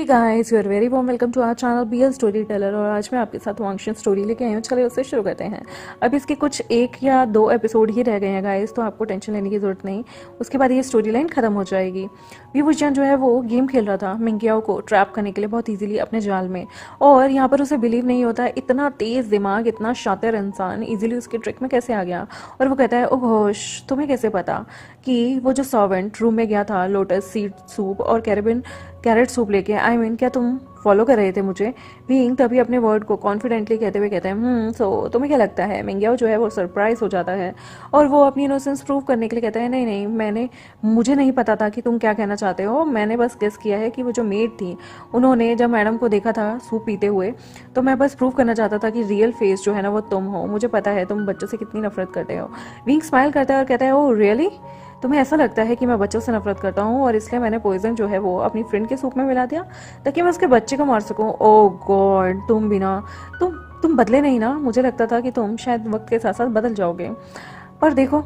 Guys, you are very warm welcome to our channel BL story teller. और आज मैं आपके साथ वांगशन स्टोरी लेके आई हूँ। चलिए उससे शुरू करते हैं। अब इसके कुछ 1 या 2 एपिसोड ही रह गए हैं गाइस, तो आपको टेंशन लेने की ज़रूरत नहीं। उसके बाद ये स्टोरी लाइन खत्म हो जाएगी। विभूषण जो है वो गेम खेल रहा था मिंगियाओ को ट्रैप करने के लिए बहुत ईजिली अपने जाल में, और यहाँ पर उसे बिलीव नहीं होता इतना तेज़ दिमाग, इतना शातिर इंसान ईजिली उसके ट्रिक में कैसे आ गया। और वो कहता है, ओ घोष, तुम्हें कैसे पता कि वो जो सर्वेंट रूम में गया था लोटस सीड सूप और कैरेट सूप लेके, क्या तुम फॉलो कर रहे थे मुझे? विंग तभी अपने वर्ड को कॉन्फिडेंटली कहते हुए कहते हैं, सो तुम्हें क्या लगता है? मिंगियाओ जो है वो सरप्राइज हो जाता है और वो अपनी इनोसेंस प्रूव करने के लिए कहता है, नहीं नहीं, मुझे नहीं पता था कि तुम क्या कहना चाहते हो। मैंने बस गेस किया है कि वो जो मेड थी उन्होंने जब मैडम को देखा था सूप पीते हुए, तो मैं बस प्रूव करना चाहता था कि रियल फेस जो है ना वो तुम हो। मुझे पता है तुम बच्चों से कितनी नफरत करते हो। विंग स्माइल करता है और कहता है, ओ रियली? तुम्हें ऐसा लगता है कि मैं बच्चों से नफरत करता हूँ और इसलिए मैंने पॉइजन जो है वो अपनी फ्रेंड के सूप में मिला दिया ताकि मैं उसके बच्चे को मार सकूँ? ओ गॉड, तुम बिना तुम बदले नहीं ना। मुझे लगता था कि तुम शायद वक्त के साथ साथ बदल जाओगे, पर देखो,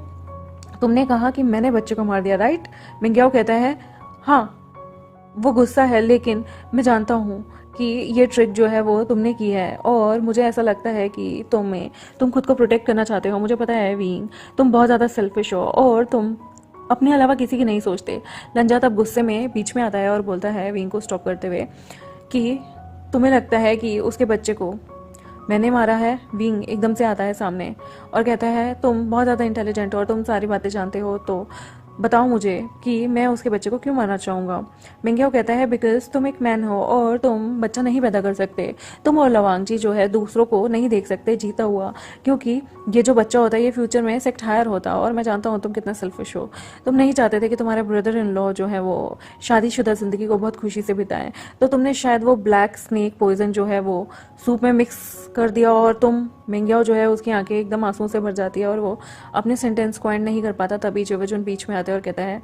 तुमने कहा कि मैंने बच्चे को मार दिया, राइट? मिंगियाओ कहता है, हाँ। वो गुस्सा है, लेकिन मैं जानता हूँ कि ये ट्रिक जो है वो तुमने की है और मुझे ऐसा लगता है कि तुम खुद को प्रोटेक्ट करना चाहते हो। मुझे पता है विंग, तुम बहुत ज़्यादा सेल्फिश हो और तुम अपने अलावा किसी की नहीं सोचते। लंजा तब गुस्से में बीच में आता है और बोलता है विंग को स्टॉप करते हुए कि तुम्हें लगता है कि उसके बच्चे को मैंने मारा है? विंग एकदम से आता है सामने और कहता है, तुम बहुत ज़्यादा इंटेलिजेंट हो और तुम सारी बातें जानते हो, तो बताओ मुझे कि मैं उसके बच्चे को क्यों मारना चाहूँगा। मिंगियाओ कहता है, बिकॉज तुम एक मैन हो और तुम बच्चा नहीं पैदा कर सकते। तुम और लवांगजी जो है दूसरों को नहीं देख सकते जीता हुआ, क्योंकि ये जो बच्चा होता है ये फ्यूचर में सेक्ट हायर होता। और मैं जानता हूँ तुम कितना सेल्फिश हो। तुम नहीं चाहते थे कि तुम्हारे ब्रदर इन लॉ जो है वो शादीशुदा ज़िंदगी को बहुत खुशी से बिताएं, तो तुमने शायद वो ब्लैक स्नेक पॉइजन जो है वो सूप में मिक्स कर दिया। और मिंगियाओ जो है उसकी आंखें एकदम आंसुओं से भर जाती है और वो अपने सेंटेंस को एंड नहीं कर पाता। तभी जोवेजुन बीच में आते हैं और कहता है,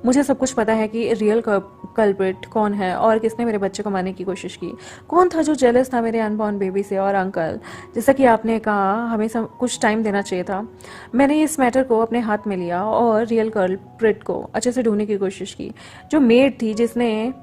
मुझे सब कुछ पता है कि रियल कल्प्रिट कौन है और किसने मेरे बच्चे को मारने की कोशिश की। कौन था जो जेलस था मेरे अनबॉर्न बेबी से? और अंकल, जैसा कि आपने कहा, हमें कुछ टाइम देना चाहिए था। मैंने इस मैटर को अपने हाथ में लिया और रियल कल्प्रिट को अच्छे से ढूंढने की कोशिश की। जो मेड थी जिसने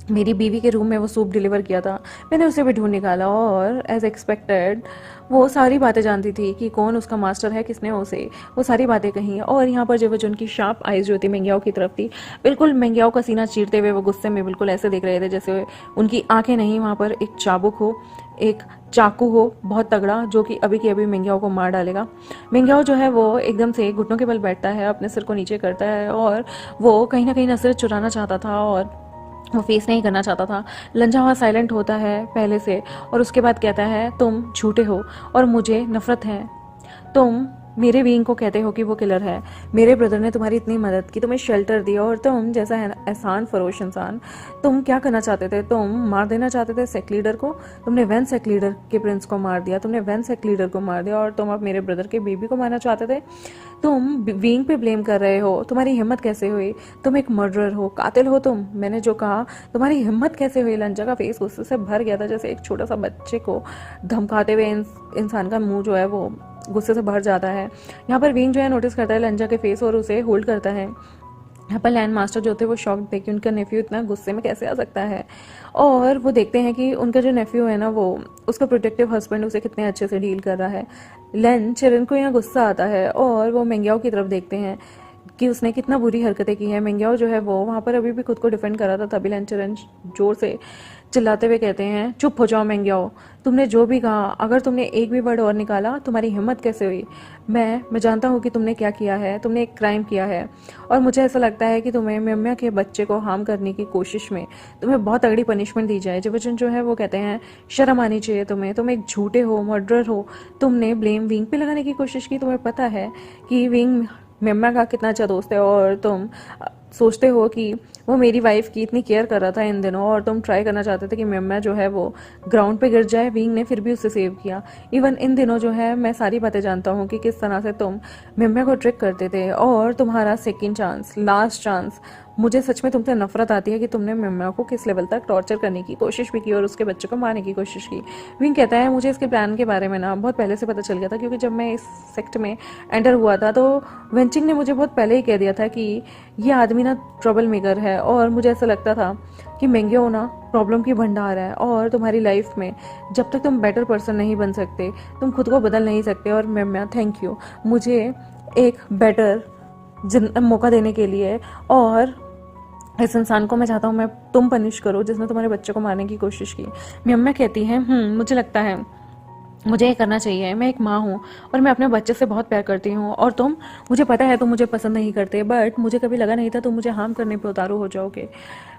मेरी बीवी के रूम में वो सूप डिलीवर किया था, मैंने उसे भी ढूंढ निकाला और एज एक्सपेक्टेड वो सारी बातें जानती थी कि कौन उसका मास्टर है, किसने उसे वो सारी बातें कही। और यहाँ पर जो उनकी शार्प आइज जो थी मिंगियाओ की तरफ थी, बिल्कुल मिंगियाओ का सीना चीरते हुए वो गुस्से में बिल्कुल ऐसे देख रहे थे जैसे उनकी आंखें नहीं, वहाँ पर एक चाबुक हो, एक चाकू हो बहुत तगड़ा, जो कि अभी की अभी मिंगियाओ को मार डालेगा। मिंगियाओ जो है वो एकदम से घुटनों के बल बैठता है, अपने सिर को नीचे करता है और वो कहीं ना कहीं नजर चुराना चाहता था और वो फेस नहीं करना चाहता था। लंजा वहाँ साइलेंट होता है पहले से और उसके बाद कहता है, तुम झूठे हो और मुझे नफरत है। तुम मेरे बीइंग को कहते हो कि वो किलर है। मेरे ब्रदर ने तुम्हारी इतनी मदद की, तुम्हें शेल्टर दिया, और तुम जैसा है एहसान फरोश इंसान, तुम क्या करना चाहते थे? तुम मार देना चाहते थे सेक्ट लीडर को। तुमने वैन सेक्ट लीडर के प्रिंस को मार दिया, तुमने वैन सेक्ट लीडर को मार दिया और तुम अब मेरे ब्रदर के बेबी को मारना चाहते थे। तुम विंग पे ब्लेम कर रहे हो। तुम्हारी हिम्मत कैसे हुई? तुम एक मर्डरर हो, कातिल हो तुम। मैंने जो कहा, तुम्हारी हिम्मत कैसे हुई? लंजा का फेस गुस्से से भर गया था, जैसे एक छोटा सा बच्चे को धमकाते हुए इंसान का मुंह जो है वो गुस्से से भर जाता है। यहाँ पर विंग जो है नोटिस करता है लंजा के फेस और उसे होल्ड करता है। यहाँ पर लैंड मास्टर जो थे वो शॉक थे कि उनका नेफ्यू इतना गुस्से में कैसे आ सकता है, और वो देखते हैं कि उनका जो नेफ्यू है ना वो उसका प्रोटेक्टिव हस्बैंड उसे कितने अच्छे से डील कर रहा है। लैन चिरन को यहाँ गुस्सा आता है और वो मिंगियाओ की तरफ देखते हैं कि उसने कितना बुरी हरकतें की हैं। मिंगियाओ जो है वो वहाँ पर अभी भी खुद को डिफेंड कर रहा था, तभी लैन चिरन जोर से चिल्लाते हुए कहते हैं, चुप हो जाओ मिंगियाओ, तुमने जो भी कहा, अगर तुमने एक भी वर्ड और निकाला, तुम्हारी हिम्मत कैसे हुई? मैं जानता हूँ कि तुमने क्या किया है, तुमने एक क्राइम किया है और मुझे ऐसा लगता है कि तुम्हें मिम्या के बच्चे को हार्म करने की कोशिश में तुम्हें बहुत तगड़ी पनिशमेंट दी जाए। जिवचन जो है वो कहते हैं, शर्म आनी चाहिए तुम्हें, तुम एक झूठे हो, मर्डरर हो। तुमने ब्लेम विंग पे लगाने की कोशिश की। तुम्हें पता है कि विंग मिम्या का कितना अच्छा दोस्त है और तुम सोचते हो कि वो मेरी वाइफ की इतनी केयर कर रहा था इन दिनों, और तुम ट्राई करना चाहते थे कि मिम्या जो है वो ग्राउंड पे गिर जाए। विंग ने फिर भी उसे सेव किया। इवन इन दिनों जो है मैं सारी बातें जानता हूँ कि किस तरह से तुम मिम्या को ट्रिक करते थे, और तुम्हारा सेकंड चांस, लास्ट चांस, मुझे सच में तुमसे नफरत आती है कि तुमने मिम्या को किस लेवल तक टॉर्चर करने की कोशिश भी की और उसके बच्चे को मारने की कोशिश की। विंग कहता है, मुझे इसके प्लान के बारे में ना बहुत पहले से पता चल गया था, क्योंकि जब मैं इस सेक्ट में एंटर हुआ था तो वेंचिंग ने मुझे बहुत पहले ही कह दिया था कि ये आदमी ना ट्रबल मेकर है, और मुझे ऐसा लगता था कि मेंग्यो ना प्रॉब्लम की भंडार है, और तुम्हारी लाइफ में जब तक तुम बेटर पर्सन नहीं बन सकते, तुम खुद को बदल नहीं सकते। और मैम थैंक यू मुझे एक बेटर मौका देने के लिए, और इस इंसान को मैं चाहता हूँ मैं तुम पनिश करो जिसने तुम्हारे बच्चे को मारने की कोशिश की। मियम्मा कहती है मुझे लगता है मुझे ये करना चाहिए, मैं एक माँ हूँ और मैं अपने बच्चे से बहुत प्यार करती हूँ, और तुम, मुझे पता है तुम मुझे पसंद नहीं करते, बट मुझे कभी लगा नहीं था तुम मुझे हार्म करने पे उतारू हो जाओगे।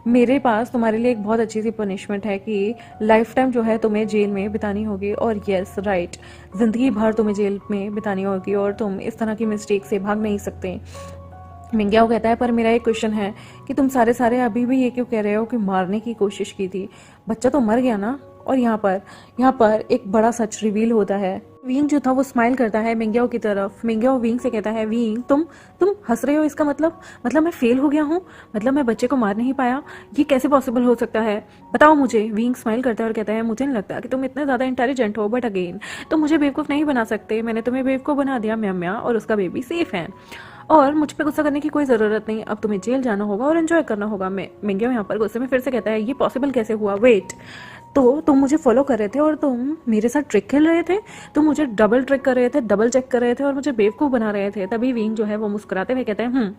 मेरे पास तुम्हारे लिए एक बहुत अच्छी सी पनिशमेंट है कि लाइफ टाइम जो है तुम्हें जेल में बितानी होगी, और यस राइट, ज़िंदगी भर तुम्हें जेल में बितानी होगी, और तुम इस तरह की मिस्टेक से भाग नहीं सकते। मिंग्याओ कहता है पर मेरा एक क्वेश्चन है कि तुम सारे अभी भी ये क्यों कह रहे हो कि मारने की कोशिश की थी, बच्चा तो मर गया ना। और यहाँ पर एक बड़ा सच रिवील होता है। विंग जो था वो स्माइल करता है मिंग्याओ की तरफ। मिंग्याओ विंग से कहता है विंग तुम हंस रहे हो, इसका मतलब मैं फेल हो गया हूँ, मतलब मैं बच्चे को मार नहीं पाया, ये कैसे पॉसिबल हो सकता है, बताओ मुझे। विंग स्माइल करता है और कहता है मुझे नहीं लगता कि तुम इतने ज्यादा इंटेलिजेंट हो, बट अगेन तुम मुझे बेवकूफ नहीं बना सकते, मैंने तुम्हें बेवकूफ बना दिया, म्या और उसका बेबी सेफ है, और मुझ पे गुस्सा करने की कोई ज़रूरत नहीं, अब तुम्हें जेल जाना होगा और एंजॉय करना होगा। मिंग्याओ यहाँ पर गुस्से में फिर से कहता है ये पॉसिबल कैसे हुआ, वेट, तो तुम मुझे फॉलो कर रहे थे और तुम मेरे साथ ट्रिक खेल रहे थे, तुम मुझे डबल ट्रिक कर रहे थे, डबल चेक कर रहे थे और मुझे बेवकूफ़ बना रहे थे। तभी विंग जो है वो मुस्कुराते हुए कहते हैं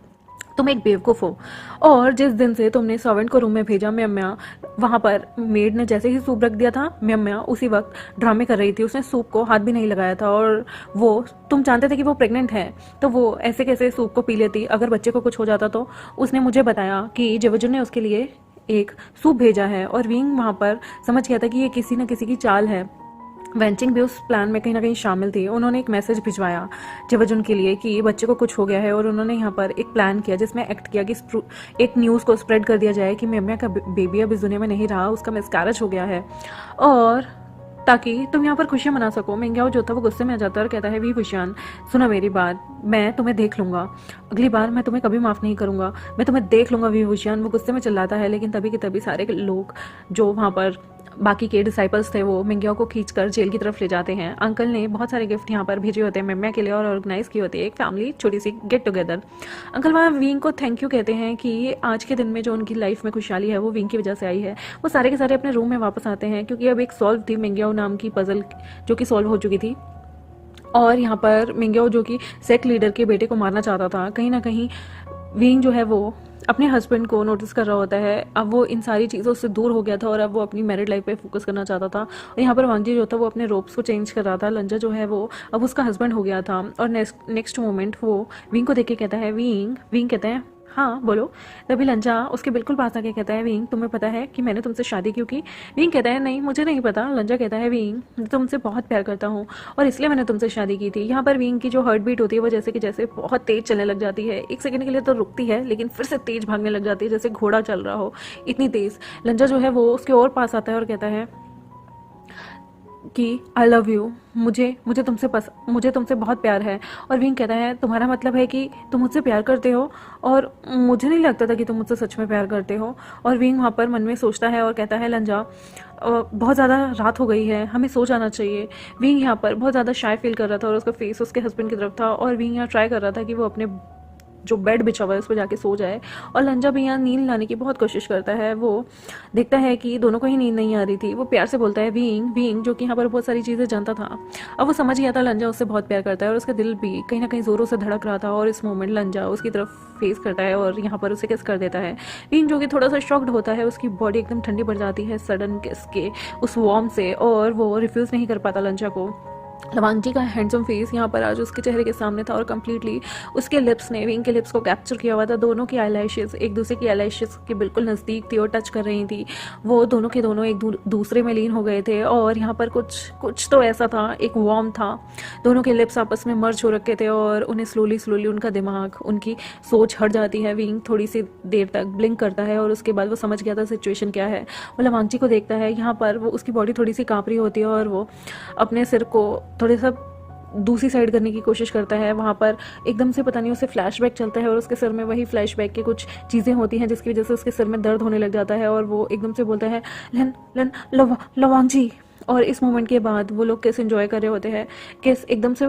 तुम एक बेवकूफ़ हो, और जिस दिन से तुमने सर्वेंट को रूम में भेजा, म्या वहाँ पर मेड ने जैसे ही सूप रख दिया था, म्या उसी वक्त ड्रामे कर रही थी, उसने सूप को हाथ भी नहीं लगाया था, और वो तुम जानते थे कि वो प्रेग्नेंट है, तो वो ऐसे कैसे सूप को पी लेती अगर बच्चे को कुछ हो जाता तो। उसने मुझे बताया कि जेवजुन ने उसके लिए एक सूप भेजा है, और विंग वहाँ पर समझ गया था कि ये किसी न किसी की चाल है। वेंचिंग भी उस प्लान में कहीं ना कहीं शामिल थी। उन्होंने एक मैसेज भिजवाया जेवजुन के लिए कि बच्चे को कुछ हो गया है, और उन्होंने यहाँ पर एक प्लान किया जिसमें एक्ट किया कि एक न्यूज़ को स्प्रेड कर दिया जाए कि म्या का बेबी अब इस दुनिया में नहीं रहा, उसका मिसकैरेज हो गया है, और ताकि तुम यहाँ पर खुशियाँ मना सको। मिंग्याओ जो था वो गुस्से में आ जाता है और कहता है वी फुशियान, सुना मेरी बात, मैं तुम्हें देख लूंगा, अगली बार मैं तुम्हें कभी माफ़ नहीं करूंगा, मैं तुम्हें देख लूंगा वी फुशियान। वो गुस्से में चिल्लाता है, लेकिन तभी के तभी सारे लोग जो वहाँ पर बाकी के डिसाइपल्स थे वो मिंग्याओ को खींचकर जेल की तरफ ले जाते हैं। अंकल ने बहुत सारे गिफ्ट यहाँ पर भेजे होते हैं मिम्या के लिए, और ऑर्गेनाइज की होती है एक फैमिली छोटी सी गेट टुगेदर। अंकल वहाँ विंग को थैंक यू कहते हैं कि आज के दिन में जो उनकी लाइफ में खुशहाली है वो विंग की वजह से आई है। वो सारे के सारे अपने रूम में वापस आते हैं क्योंकि अब एक सॉल्व थी मिंग्याओ नाम की पजल जो कि सॉल्व हो चुकी थी, और यहाँ पर मिंग्याओ जो कि सेक्ट लीडर के बेटे को मारना चाहता था, कहीं ना कहीं विंग जो है वो अपने हस्बैंड को नोटिस कर रहा होता है। अब वो इन सारी चीज़ों से दूर हो गया था और अब वो अपनी मैरिड लाइफ पे फोकस करना चाहता था। और यहाँ पर वांगजी जो था वो अपने रोब्स को चेंज कर रहा था। लंजा जो है वो अब उसका हस्बैंड हो गया था, और नेक्स्ट मोमेंट वो विंग को देख के कहता है विंग कहता है हाँ बोलो। तभी लंजा उसके बिल्कुल पास आके कहता है विंग तुम्हें पता है कि मैंने तुमसे शादी क्यों की। विंग कहता है नहीं मुझे नहीं पता। लंजा कहता है विंग मैं तुमसे बहुत प्यार करता हूँ और इसलिए मैंने तुमसे शादी की थी। यहाँ पर विंग की जो हार्ट बीट होती है वो जैसे बहुत तेज चलने लग जाती है। एक सेकंड के लिए तो रुकती है लेकिन फिर से तेज भागने लग जाती है जैसे घोड़ा चल रहा हो, इतनी तेज। लंजा जो है वो उसके और पास आता है और कहता है कि आई लव यू, मुझे तुमसे बहुत प्यार है। और विंग कहता है तुम्हारा मतलब है कि तुम मुझसे प्यार करते हो, और मुझे नहीं लगता था कि तुम मुझसे सच में प्यार करते हो। और विंग वहाँ पर मन में सोचता है और कहता है लंजा बहुत ज़्यादा रात हो गई है, हमें सो जाना चाहिए। विंग यहाँ पर बहुत ज़्यादा शाय फील कर रहा था और उसका फेस उसके हस्बैंड की तरफ था, और विंग यहाँ ट्राई कर रहा था कि वो अपने जो बेड बिछा हुआ है उस पर जाके सो जाए। और लंजा भी यहाँ नींद लाने की बहुत कोशिश करता है। वो देखता है कि दोनों को ही नींद नहीं आ रही थी। वो प्यार से बोलता है विंग जो कि यहाँ पर बहुत सारी चीज़ें जानता था। अब वो समझ गया था लंजा उससे बहुत प्यार करता है और उसका दिल भी कहीं ना कहीं ज़ोरों से धड़क रहा था। और इस मोमेंट लंजा उसकी तरफ फेस करता है और यहाँ पर उसे किस कर देता है। विंग जो कि थोड़ा सा शॉक्ड होता है, उसकी बॉडी एकदम ठंडी पड़ जाती है सडन किस के उस वार्म से, और वो रिफ्यूज़ नहीं कर पाता लंजा को। लवांगजी का हैंडसम फेस यहाँ पर आज उसके चेहरे के सामने था और कम्प्लीटली उसके लिप्स ने विंग के लिप्स को कैप्चर किया हुआ था। दोनों की आईलैशेस एक दूसरे की आईलैशेस के बिल्कुल नज़दीक थी और टच कर रही थी। वो दोनों के दोनों एक दूसरे में लीन हो गए थे और यहाँ पर कुछ तो ऐसा था, एक वार्म था। दोनों के लिप्स आपस में मर्ज हो रखे थे और उन्हें स्लोली उनका दिमाग, उनकी सोच हट जाती है। विंग थोड़ी सी देर तक ब्लिंक करता है और उसके बाद वो समझ गया था सिचुएशन क्या है। वो लवांगजी को देखता है, यहाँ पर वो उसकी बॉडी थोड़ी सी काँप रही होती है और वो अपने सिर को थोड़े सा दूसरी साइड करने की कोशिश करता है। वहाँ पर एकदम से पता नहीं उसे फ्लैशबैक चलता है और उसके सिर में वही फ्लैशबैक की कुछ चीज़ें होती हैं जिसकी वजह से उसके सिर में दर्द होने लग जाता है और वो एकदम से बोलता है लवांगजी। और इस मोमेंट के बाद वो लोग किस एंजॉय कर रहे होते हैं। किस एकदम से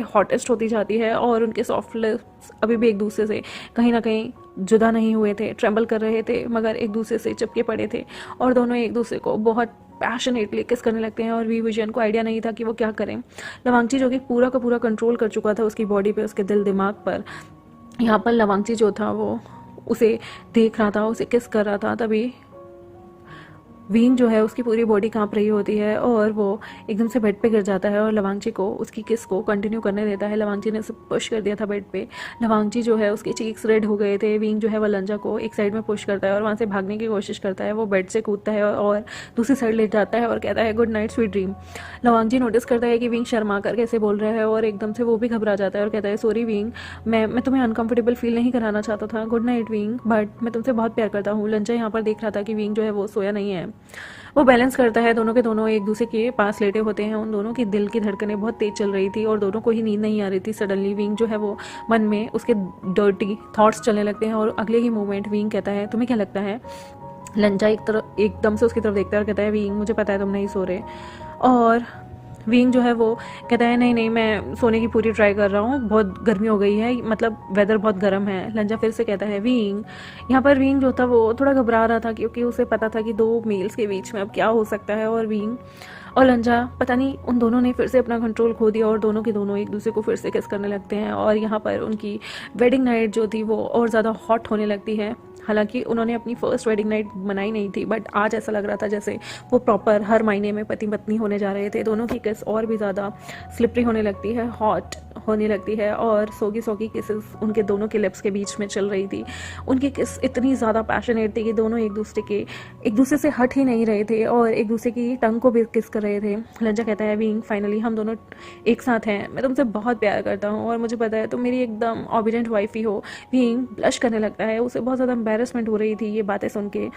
हॉटेस्ट होती जाती है और उनके सॉफ्ट लिप्स अभी भी एक दूसरे से कहीं ना कहीं जुदा नहीं हुए थे, ट्रेम्बल कर रहे थे, मगर एक दूसरे से चिपके पड़े थे और दोनों एक दूसरे को बहुत पैशनेटली किस करने लगते हैं। और वी विजन को आइडिया नहीं था कि वो क्या करें। लवांगची जो कि पूरा का पूरा कंट्रोल कर चुका था उसकी बॉडी पे, उसके दिल दिमाग पर, यहाँ पर लवांगची जो था वो उसे देख रहा था, उसे किस कर रहा था। तभी वीन जो है उसकी पूरी बॉडी कांप रही होती है और वो एकदम से बेड पे गिर जाता है और लवांगची को उसकी किस को कंटिन्यू करने देता है। लवांगची ने उसे पुश कर दिया था बेड पे। लवांगची जो है उसके चीक्स रेड हो गए थे। वीन जो है वो लंजा को एक साइड में पुश करता है और वहाँ से भागने की कोशिश करता है। वो बेड से कूदता है और दूसरी साइड ले जाता है और कहता है गुड नाइट स्वीट ड्रीम। लवांगची नोटिस करता है कि वीन शर्मा कर कैसे बोल रहा है और एकदम से वो भी घबरा जाता है और कहता है सॉरी वीन, मैं तुम्हें अनकंफर्टेबल फील नहीं कराना चाहता था, गुड नाइट वीन, बट मैं तुमसे बहुत प्यार करता हूँ। लंजा यहाँ पर देख रहा था कि वीन जो है वो सोया नहीं है। वो बैलेंस करता है, दोनों के दोनों एक दूसरे के पास लेटे होते हैं। उन दोनों की दिल की धड़कनें बहुत तेज चल रही थी और दोनों को ही नींद नहीं आ रही थी। सडनली विंग जो है वो मन में उसके डर्टी थॉट्स चलने लगते हैं और अगले ही मोमेंट विंग कहता है तुम्हें क्या लगता है। लंजा एकदम से उसकी तरफ देखता है और कहता है विंग मुझे पता है तुम नहीं सो रहे। और विंग जो है वो कहता है नहीं नहीं मैं सोने की पूरी ट्राई कर रहा हूँ, बहुत गर्मी हो गई है, मतलब वेदर बहुत गर्म है। लंजा फिर से कहता है विंग। यहाँ पर विंग जो था वो थोड़ा घबरा रहा था क्योंकि उसे पता था कि दो मेल्स के बीच में अब क्या हो सकता है। और विंग और लंजा पता नहीं उन दोनों ने फिर से अपना कंट्रोल खो दिया और दोनों के दोनों एक दूसरे को फिर से किस करने लगते हैं। और यहाँ पर उनकी वेडिंग नाइट जो थी वो और ज़्यादा हॉट होने लगती है। हालांकि उन्होंने अपनी फर्स्ट वेडिंग नाइट मनाई नहीं थी, बट आज ऐसा लग रहा था जैसे वो प्रॉपर हर महीने में पति पत्नी होने जा रहे थे। दोनों की किस और भी ज़्यादा स्लिपरी होने लगती है, हॉट होने लगती है और सोगी सोगी किसेस उनके दोनों के लिप्स के बीच में चल रही थी। उनकी किस इतनी ज़्यादा पैशनेट थी कि दोनों एक दूसरे से हट ही नहीं रहे थे और एक दूसरे की टंग को भी किस कर रहे थे। लंजा कहता है विंग फाइनली हम दोनों एक साथ हैं, मैं तुमसे बहुत प्यार करता हूँ और मुझे पता है तुम मेरी एकदम ऑबिडेंट वाइफ ही हो। विंग ब्लश करने लगता है, उसे बहुत ज़्यादा एम्बैरेसमेंट हो रही थी ये बातें सुन के।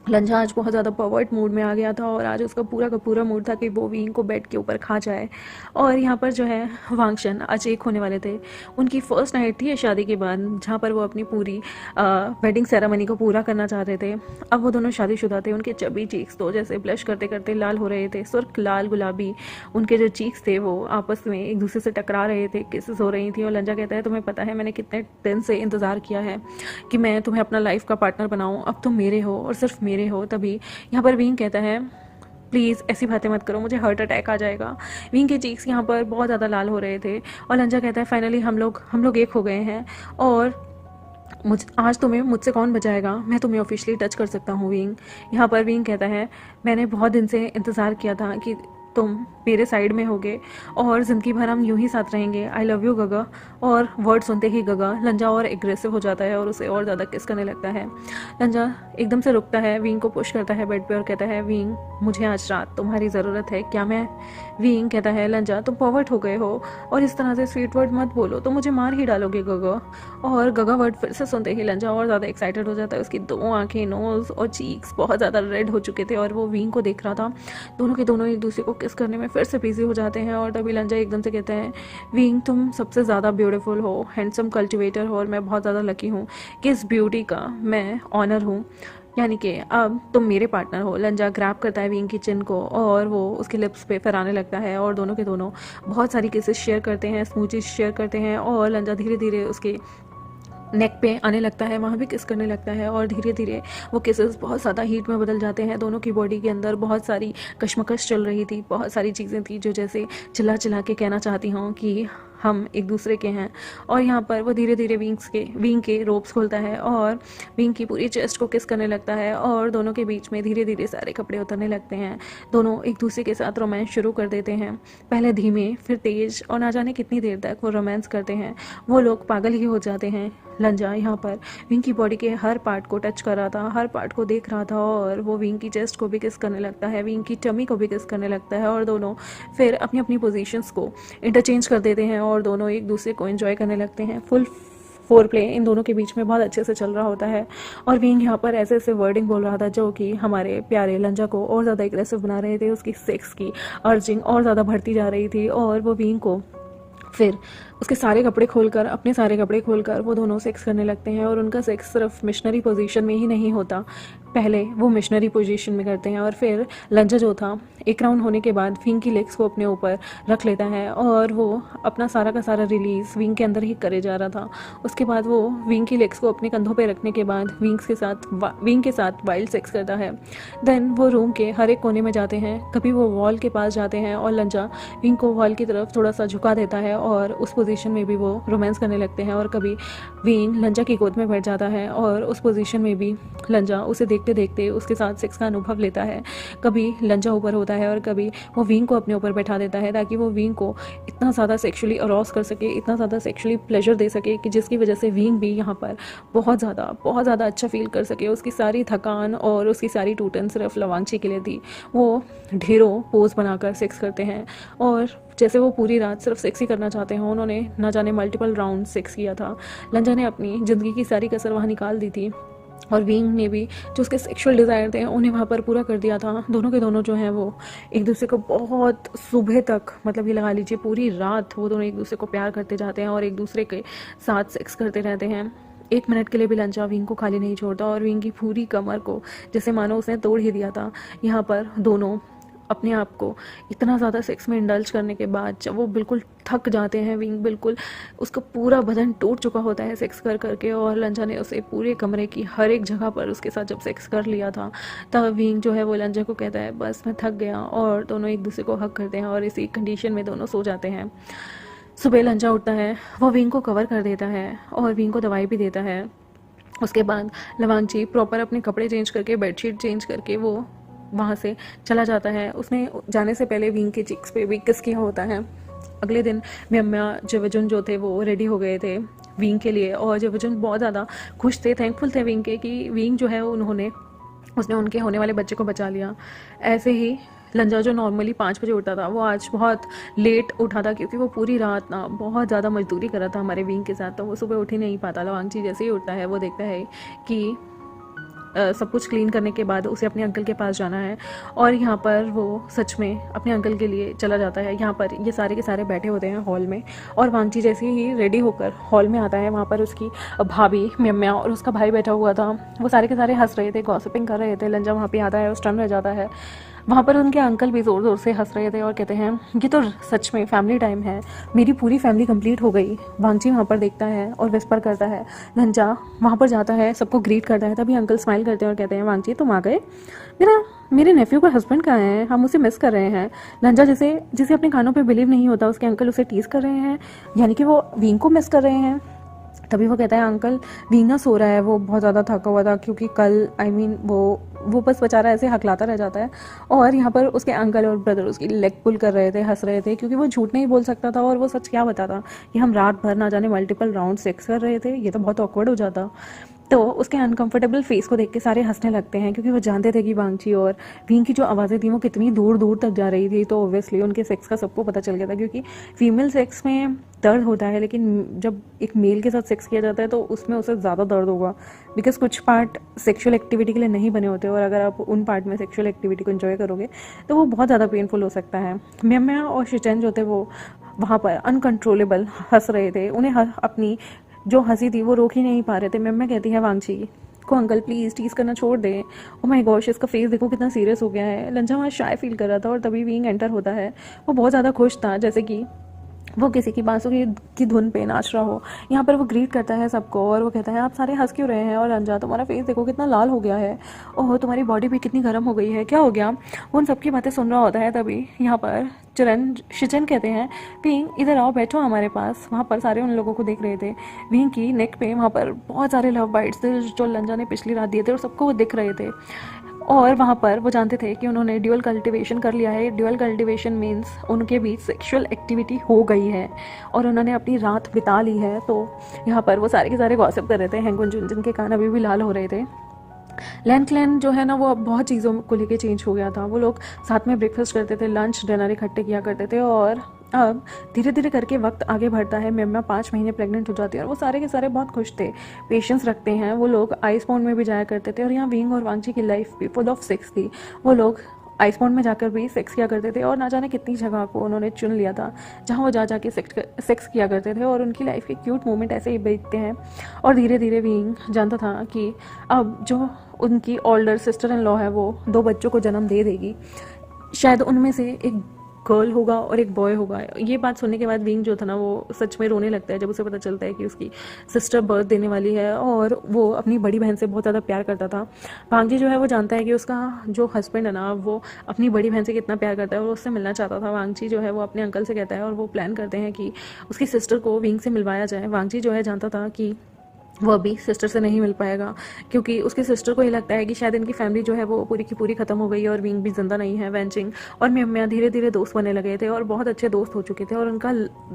लंजा आज बहुत ज़्यादा परवर्ट मूड में आ गया था और आज उसका पूरा का पूरा मूड था कि वो वीन को बेड के ऊपर खा जाए। और यहाँ पर जो है वांगशन आज एक होने वाले थे। उनकी फर्स्ट नाइट थी शादी के बाद जहाँ पर वो अपनी पूरी वेडिंग सेरेमनी को पूरा करना चाहते थे। अब वो दोनों शादीशुदा थे। उनके चबी चीक्स तो जैसे ब्लश करते करते लाल हो रहे थे, सुर्ख लाल गुलाबी उनके जो चीक्स थे वो आपस में एक दूसरे से टकरा रहे थे, किसेस हो रही थी। और लंजा कहता है तुम्हें पता है मैंने कितने दिन से इंतज़ार किया है कि मैं तुम्हें अपना लाइफ का पार्टनर बनाऊँ, अब तुम मेरे हो और सिर्फ मेरे हो। तभी यहाँ पर विंग कहता है प्लीज़ ऐसी बातें मत करो, मुझे हार्ट अटैक आ जाएगा। विंग के चीक्स यहाँ पर बहुत ज़्यादा लाल हो रहे थे और लंजा कहता है फाइनली हम लोग एक हो गए हैं और आज तुम्हें मुझसे कौन बचाएगा, मैं तुम्हें ऑफिशियली टच कर सकता हूँ विंग। यहाँ पर विंग कहता है मैंने बहुत दिन से इंतज़ार किया था कि तुम मेरे साइड में होगे और ज़िंदगी भर हम यूं ही साथ रहेंगे, आई लव यू गगा। और वर्ड सुनते ही गगा लंजा और एग्रेसिव हो जाता है और उसे और ज़्यादा किस करने लगता है। लंजा एकदम से रुकता है, विंग को पुश करता है बेड पे और कहता है विंग मुझे आज रात तुम्हारी ज़रूरत है, क्या मैं। विंग कहता है लंजा तुम परवर्ट हो गए हो और इस तरह से स्वीट वर्ड मत बोलो, तो मुझे मार ही डालोगे गगा। और गगा वर्ड फिर से सुनते ही लंजा और ज़्यादा एक्साइटेड हो जाता है। उसकी दो आंखें, नोज़ और चीक्स बहुत ज़्यादा रेड हो चुके थे और वो विंग को देख रहा था। दोनों के दोनों एक दूसरे को किस करने में फिर से बिजी हो जाते हैं। और तभी लंजा एकदम से कहता है विंग तुम सबसे ज़्यादा ब्यूटीफुल हो, हैंडसम कल्टिवेटर हो और मैं बहुत ज़्यादा लकी हूँ कि इस ब्यूटी का मैं ऑनर हूँ, यानी कि अब तुम मेरे पार्टनर हो। लंजा ग्रैब करता है विंग की चिन को और वो उसके लिप्स पे फहराने लगता है और दोनों के दोनों बहुत सारी किसेस शेयर करते हैं, स्मूचीज शेयर करते हैं और लंजा धीरे धीरे उसके नेक पे आने लगता है, वहाँ भी किस करने लगता है और धीरे धीरे वो किसेस बहुत ज़्यादा हीट में बदल जाते हैं। दोनों की बॉडी के अंदर बहुत सारी कश्मकश चल रही थी, बहुत सारी चीज़ें थी जो जैसे चिल्ला चिल्ला के कहना चाहती हूँ कि हम एक दूसरे के हैं। और यहाँ पर वो धीरे धीरे विंग के रोप्स खोलता है और विंग की पूरी चेस्ट को किस करने लगता है और दोनों के बीच में धीरे धीरे सारे कपड़े उतरने लगते हैं। दोनों एक दूसरे के साथ रोमांस शुरू कर देते हैं, पहले धीमे फिर तेज और ना जाने कितनी देर तक वो रोमांस करते हैं। वो लोग पागल ही हो जाते हैं। लंजा यहाँ पर विंग की बॉडी के हर पार्ट को टच कर रहा था, हर पार्ट को देख रहा था और वो विंग की चेस्ट को भी किस करने लगता है, विंग की टमी को भी किस करने लगता है और दोनों फिर अपनी अपनी पोजीशंस को इंटरचेंज कर देते हैं और दोनों एक दूसरे को एंजॉय करने लगते हैं। फुल फोर प्ले इन दोनों के बीच में बहुत अच्छे से चल रहा होता है और विंग यहाँ पर ऐसे ऐसे वर्डिंग बोल रहा था जो कि हमारे प्यारे लंजा को और ज़्यादा एग्रेसिव बना रहे थे। उसकी सेक्स की अर्जिंग और ज़्यादा बढ़ती जा रही थी और वो विंग को फिर उसके सारे कपड़े खोलकर, अपने सारे कपड़े खोलकर वो दोनों सेक्स करने लगते हैं। और उनका सेक्स सिर्फ मिशनरी पोजीशन में ही नहीं होता, पहले वो मिशनरी पोजीशन में करते हैं और फिर लंजा जो था एक राउंड होने के बाद विंग की लेग्स को अपने ऊपर रख लेता है और वो अपना सारा का सारा रिलीज़ विंग के अंदर ही करे जा रहा था। उसके बाद वो विंग की लेग्स को अपने कंधों पे रखने के बाद विंग के साथ वाइल्ड सेक्स करता है। देन वो रूम के हर एक कोने में जाते हैं, कभी वो वॉल के पास जाते हैं और लंजा विंग को वॉल की तरफ थोड़ा सा झुका देता है और उस पोजीशन में भी वो रोमांस करने लगते हैं। और कभी विंग लंजा की गोद में बैठ जाता है और उस पोजीशन में भी लंजा उसे देखते देखते उसके साथ सेक्स का अनुभव लेता है। कभी लंजा ऊपर होता है और कभी वो विंग को अपने ऊपर बैठा देता है ताकि वो विंग को इतना ज़्यादा सेक्सुअली अरोस कर सके, इतना ज़्यादा सेक्सुअली प्लेजर दे सके कि जिसकी वजह से विंग भी यहाँ पर बहुत ज़्यादा अच्छा फील कर सके। उसकी सारी थकान और उसकी सारी टूटन सिर्फ लवांगची के लिए थी। वो ढेरों पोज बनाकर सेक्स करते हैं और जैसे वो पूरी रात सिर्फ सेक्स ही करना चाहते हैं। उन्होंने ना जाने मल्टीपल राउंड सेक्स किया था। लंजा ने अपनी ज़िंदगी की सारी कसर वहाँ निकाल दी थी और विंग ने भी जो उसके सेक्सुअल डिज़ायर थे उन्हें वहाँ पर पूरा कर दिया था। दोनों के दोनों जो हैं वो एक दूसरे को बहुत सुबह तक, मतलब ये लगा लीजिए पूरी रात वो दोनों एक दूसरे को प्यार करते जाते हैं और एक दूसरे के साथ सेक्स करते रहते हैं। 1 मिनट के लिए भी लंजा विंग को खाली नहीं छोड़ता और विंग की पूरी कमर को जैसे मानो उसने तोड़ ही दिया था। यहाँ पर दोनों अपने आप को इतना ज़्यादा सेक्स में इंडल्ज करने के बाद जब वो बिल्कुल थक जाते हैं, विंग बिल्कुल उसका पूरा बदन टूट चुका होता है सेक्स कर करके और लंजा ने उसे पूरे कमरे की हर एक जगह पर उसके साथ जब सेक्स कर लिया था तब विंग जो है वो लंजा को कहता है बस मैं थक गया और दोनों एक दूसरे को हक करते हैं और इसी कंडीशन में दोनों सो जाते हैं। सुबह लंजा उठता है, वो विंग को कवर कर देता है और विंग को दवाई भी देता है। उसके बाद लवांगची प्रॉपर अपने कपड़े चेंज करके, बेडशीट चेंज करके वो वहाँ से चला जाता है। उसने जाने से पहले विंग के चिक्स पे भी किस किया होता है। अगले दिन म्यम्या जेवजुन जो थे वो रेडी हो गए थे विंग के लिए और जेवजुन बहुत ज़्यादा खुश थे, थैंकफुल थे विंग के कि विंग जो है उसने उनके होने वाले बच्चे को बचा लिया। ऐसे ही लंजा जो नॉर्मली 5 बजे उठता था वो आज बहुत लेट उठा था क्योंकि वो पूरी रात ना बहुत ज़्यादा मजदूरी कर रहा था हमारे विंग के साथ, तो वो सुबह उठ ही नहीं पाता। लवांगची जैसे ही उठता है वो देखता है कि सब कुछ क्लीन करने के बाद उसे अपने अंकल के पास जाना है और यहाँ पर वो सच में अपने अंकल के लिए चला जाता है। यहाँ पर ये सारे के सारे बैठे होते हैं हॉल में और वांगची जैसे ही रेडी होकर हॉल में आता है वहाँ पर उसकी भाभी म्यम्या और उसका भाई बैठा हुआ था। वो सारे के सारे हंस रहे थे, गॉसिपिंग कर रहे थे। लंजा वहाँ पे आता है और स्टन रह जाता है। वहाँ पर उनके अंकल भी ज़ोर ज़ोर से हंस रहे थे और कहते हैं ये तो सच में फैमिली टाइम है, मेरी पूरी फैमिली कंप्लीट हो गई। वांगची वहाँ पर देखता है और विस्पर करता है। लंजा वहाँ पर जाता है, सबको ग्रीट करता है। तभी अंकल स्माइल करते हैं और कहते हैं वांगची तुम आ गए, मेरे नेफ्यू का हस्बैंड कहाँ है, हम उसे मिस कर रहे हैं। लंजा जिसे अपने कानों पे बिलीव नहीं होता, उसके अंकल उसे टीज कर रहे हैं, यानी कि वो विंग को मिस कर रहे हैं। तभी वो कहता है अंकल विंग ना सो रहा है, वो बहुत ज़्यादा थका हुआ था क्योंकि कल वो बस बेचारा ऐसे हकलाता रह जाता है। और यहाँ पर उसके अंकल और ब्रदर उसकी लेग पुल कर रहे थे, हंस रहे थे क्योंकि वो झूठ नहीं बोल सकता था और वो सच क्या बताता कि हम रात भर ना जाने मल्टीपल राउंड सेक्स कर रहे थे, ये तो बहुत ऑकवर्ड हो जाता। तो उसके अनकंफर्टेबल फेस को देख के सारे हंसने लगते हैं क्योंकि वो जानते थे कि वांगची और विंग की जो आवाज़ें थी वो कितनी दूर दूर तक जा रही थी। तो ऑब्वियसली उनके सेक्स का सबको पता चल गया था क्योंकि फीमेल सेक्स में दर्द होता है लेकिन जब एक मेल के साथ सेक्स किया जाता है तो उसमें उसे ज़्यादा दर्द होगा बिकॉज कुछ पार्ट सेक्सुअल एक्टिविटी के लिए नहीं बने होते और अगर आप उन पार्ट में सेक्सुअल एक्टिविटी को एंजॉय करोगे तो वो बहुत ज़्यादा पेनफुल हो सकता है। म्यम्या और शिचेन जो थे वो वहाँ पर अनकंट्रोलेबल हंस रहे थे। उन्हें अपनी जो हंसी थी वो रोक ही नहीं पा रहे थे। म्यम्या कहती है वांगची को अंकल प्लीज़ टीज करना छोड़ दे। ओ माय गॉश, इसका फेस देखो कितना सीरियस हो गया है। लंजा वहाँ शाय फील कर रहा था और तभी विंग एंटर होता है। वो बहुत ज़्यादा खुश था जैसे कि वो किसी की बांसुरी की धुन पे नाच रहा हो। यहाँ पर वो ग्रीट करता है सबको और वो कहता है आप सारे हंस क्यों रहे हैं, और लंजा तुम्हारा फेस देखो कितना लाल हो गया है, ओह तुम्हारी बॉडी भी कितनी गर्म हो गई है, क्या हो गया। वो उन सबकी बातें सुन रहा होता है। तभी यहाँ पर शिचेन कहते हैं विंग इधर आओ बैठो हमारे पास। वहाँ पर सारे उन लोगों को देख रहे थे। विंग की नेक पे वहाँ पर बहुत सारे लव बाइट्स थे जो लंजा ने पिछली रात दिए थे और सबको वो दिख रहे थे। और वहाँ पर वो जानते थे कि उन्होंने ड्यूअल कल्टिवेशन कर लिया है। ड्यूअल कल्टिवेशन मीन्स उनके बीच सेक्सुअल एक्टिविटी हो गई है और उन्होंने अपनी रात बिता ली है। तो यहाँ पर वो सारे के सारे गॉसिप कर रहे थे। हैंगुन जुन जिनके कान अभी भी लाल हो रहे थे। लैन क्लैन जो है ना वो अब बहुत चीज़ों को लेके चेंज हो गया था। वो लोग साथ में ब्रेकफास्ट करते थे, लंच डिनर इकट्ठे किया करते थे और अब धीरे धीरे करके वक्त आगे बढ़ता है। म्यम्या 5 महीने प्रेग्नेंट हो जाती है और वो सारे के सारे बहुत खुश थे, पेशेंस रखते हैं। वो लोग आइस पॉन्ड में भी जाया करते थे और यहाँ विंग और वांगची की लाइफ भी फुल ऑफ सेक्स थी। वो लोग आइस पॉन्ड में जाकर भी सेक्स किया करते थे और ना जाने कितनी जगह को उन्होंने चुन लिया था जहाँ वो जा के सेक्स किया करते थे और उनकी लाइफ के क्यूट मोमेंट ऐसे ही बीतते हैं। और धीरे धीरे विंग जानता था कि अब जो उनकी ओल्डर सिस्टर इन लॉ है वो 2 बच्चों को जन्म दे देगी, शायद उनमें से एक गर्ल होगा और एक बॉय होगा। ये बात सुनने के बाद विंग जो था ना वो सच में रोने लगता है जब उसे पता चलता है कि उसकी सिस्टर बर्थ देने वाली है। और वो अपनी बड़ी बहन से बहुत ज़्यादा प्यार करता था। वांगजी जो है वो जानता है कि उसका जो हस्बैंड है ना वो अपनी बड़ी बहन से कितना प्यार करता है और उससे मिलना चाहता था। वांगजी जो है वो अपने अंकल से कहता है और वो प्लान करते हैं कि उसकी सिस्टर को विंग से मिलवाया जाए। वांगजी जो है जानता था कि वो अभी सिस्टर से नहीं मिल पाएगा क्योंकि उसकी सिस्टर को ये लगता है कि शायद इनकी फैमिली जो है वो पूरी की पूरी खत्म हो गई है और विंग भी जिंदा नहीं है। वेंचिंग और मियाँ धीरे धीरे दोस्त बनने लगे थे और बहुत अच्छे दोस्त हो चुके थे और उनका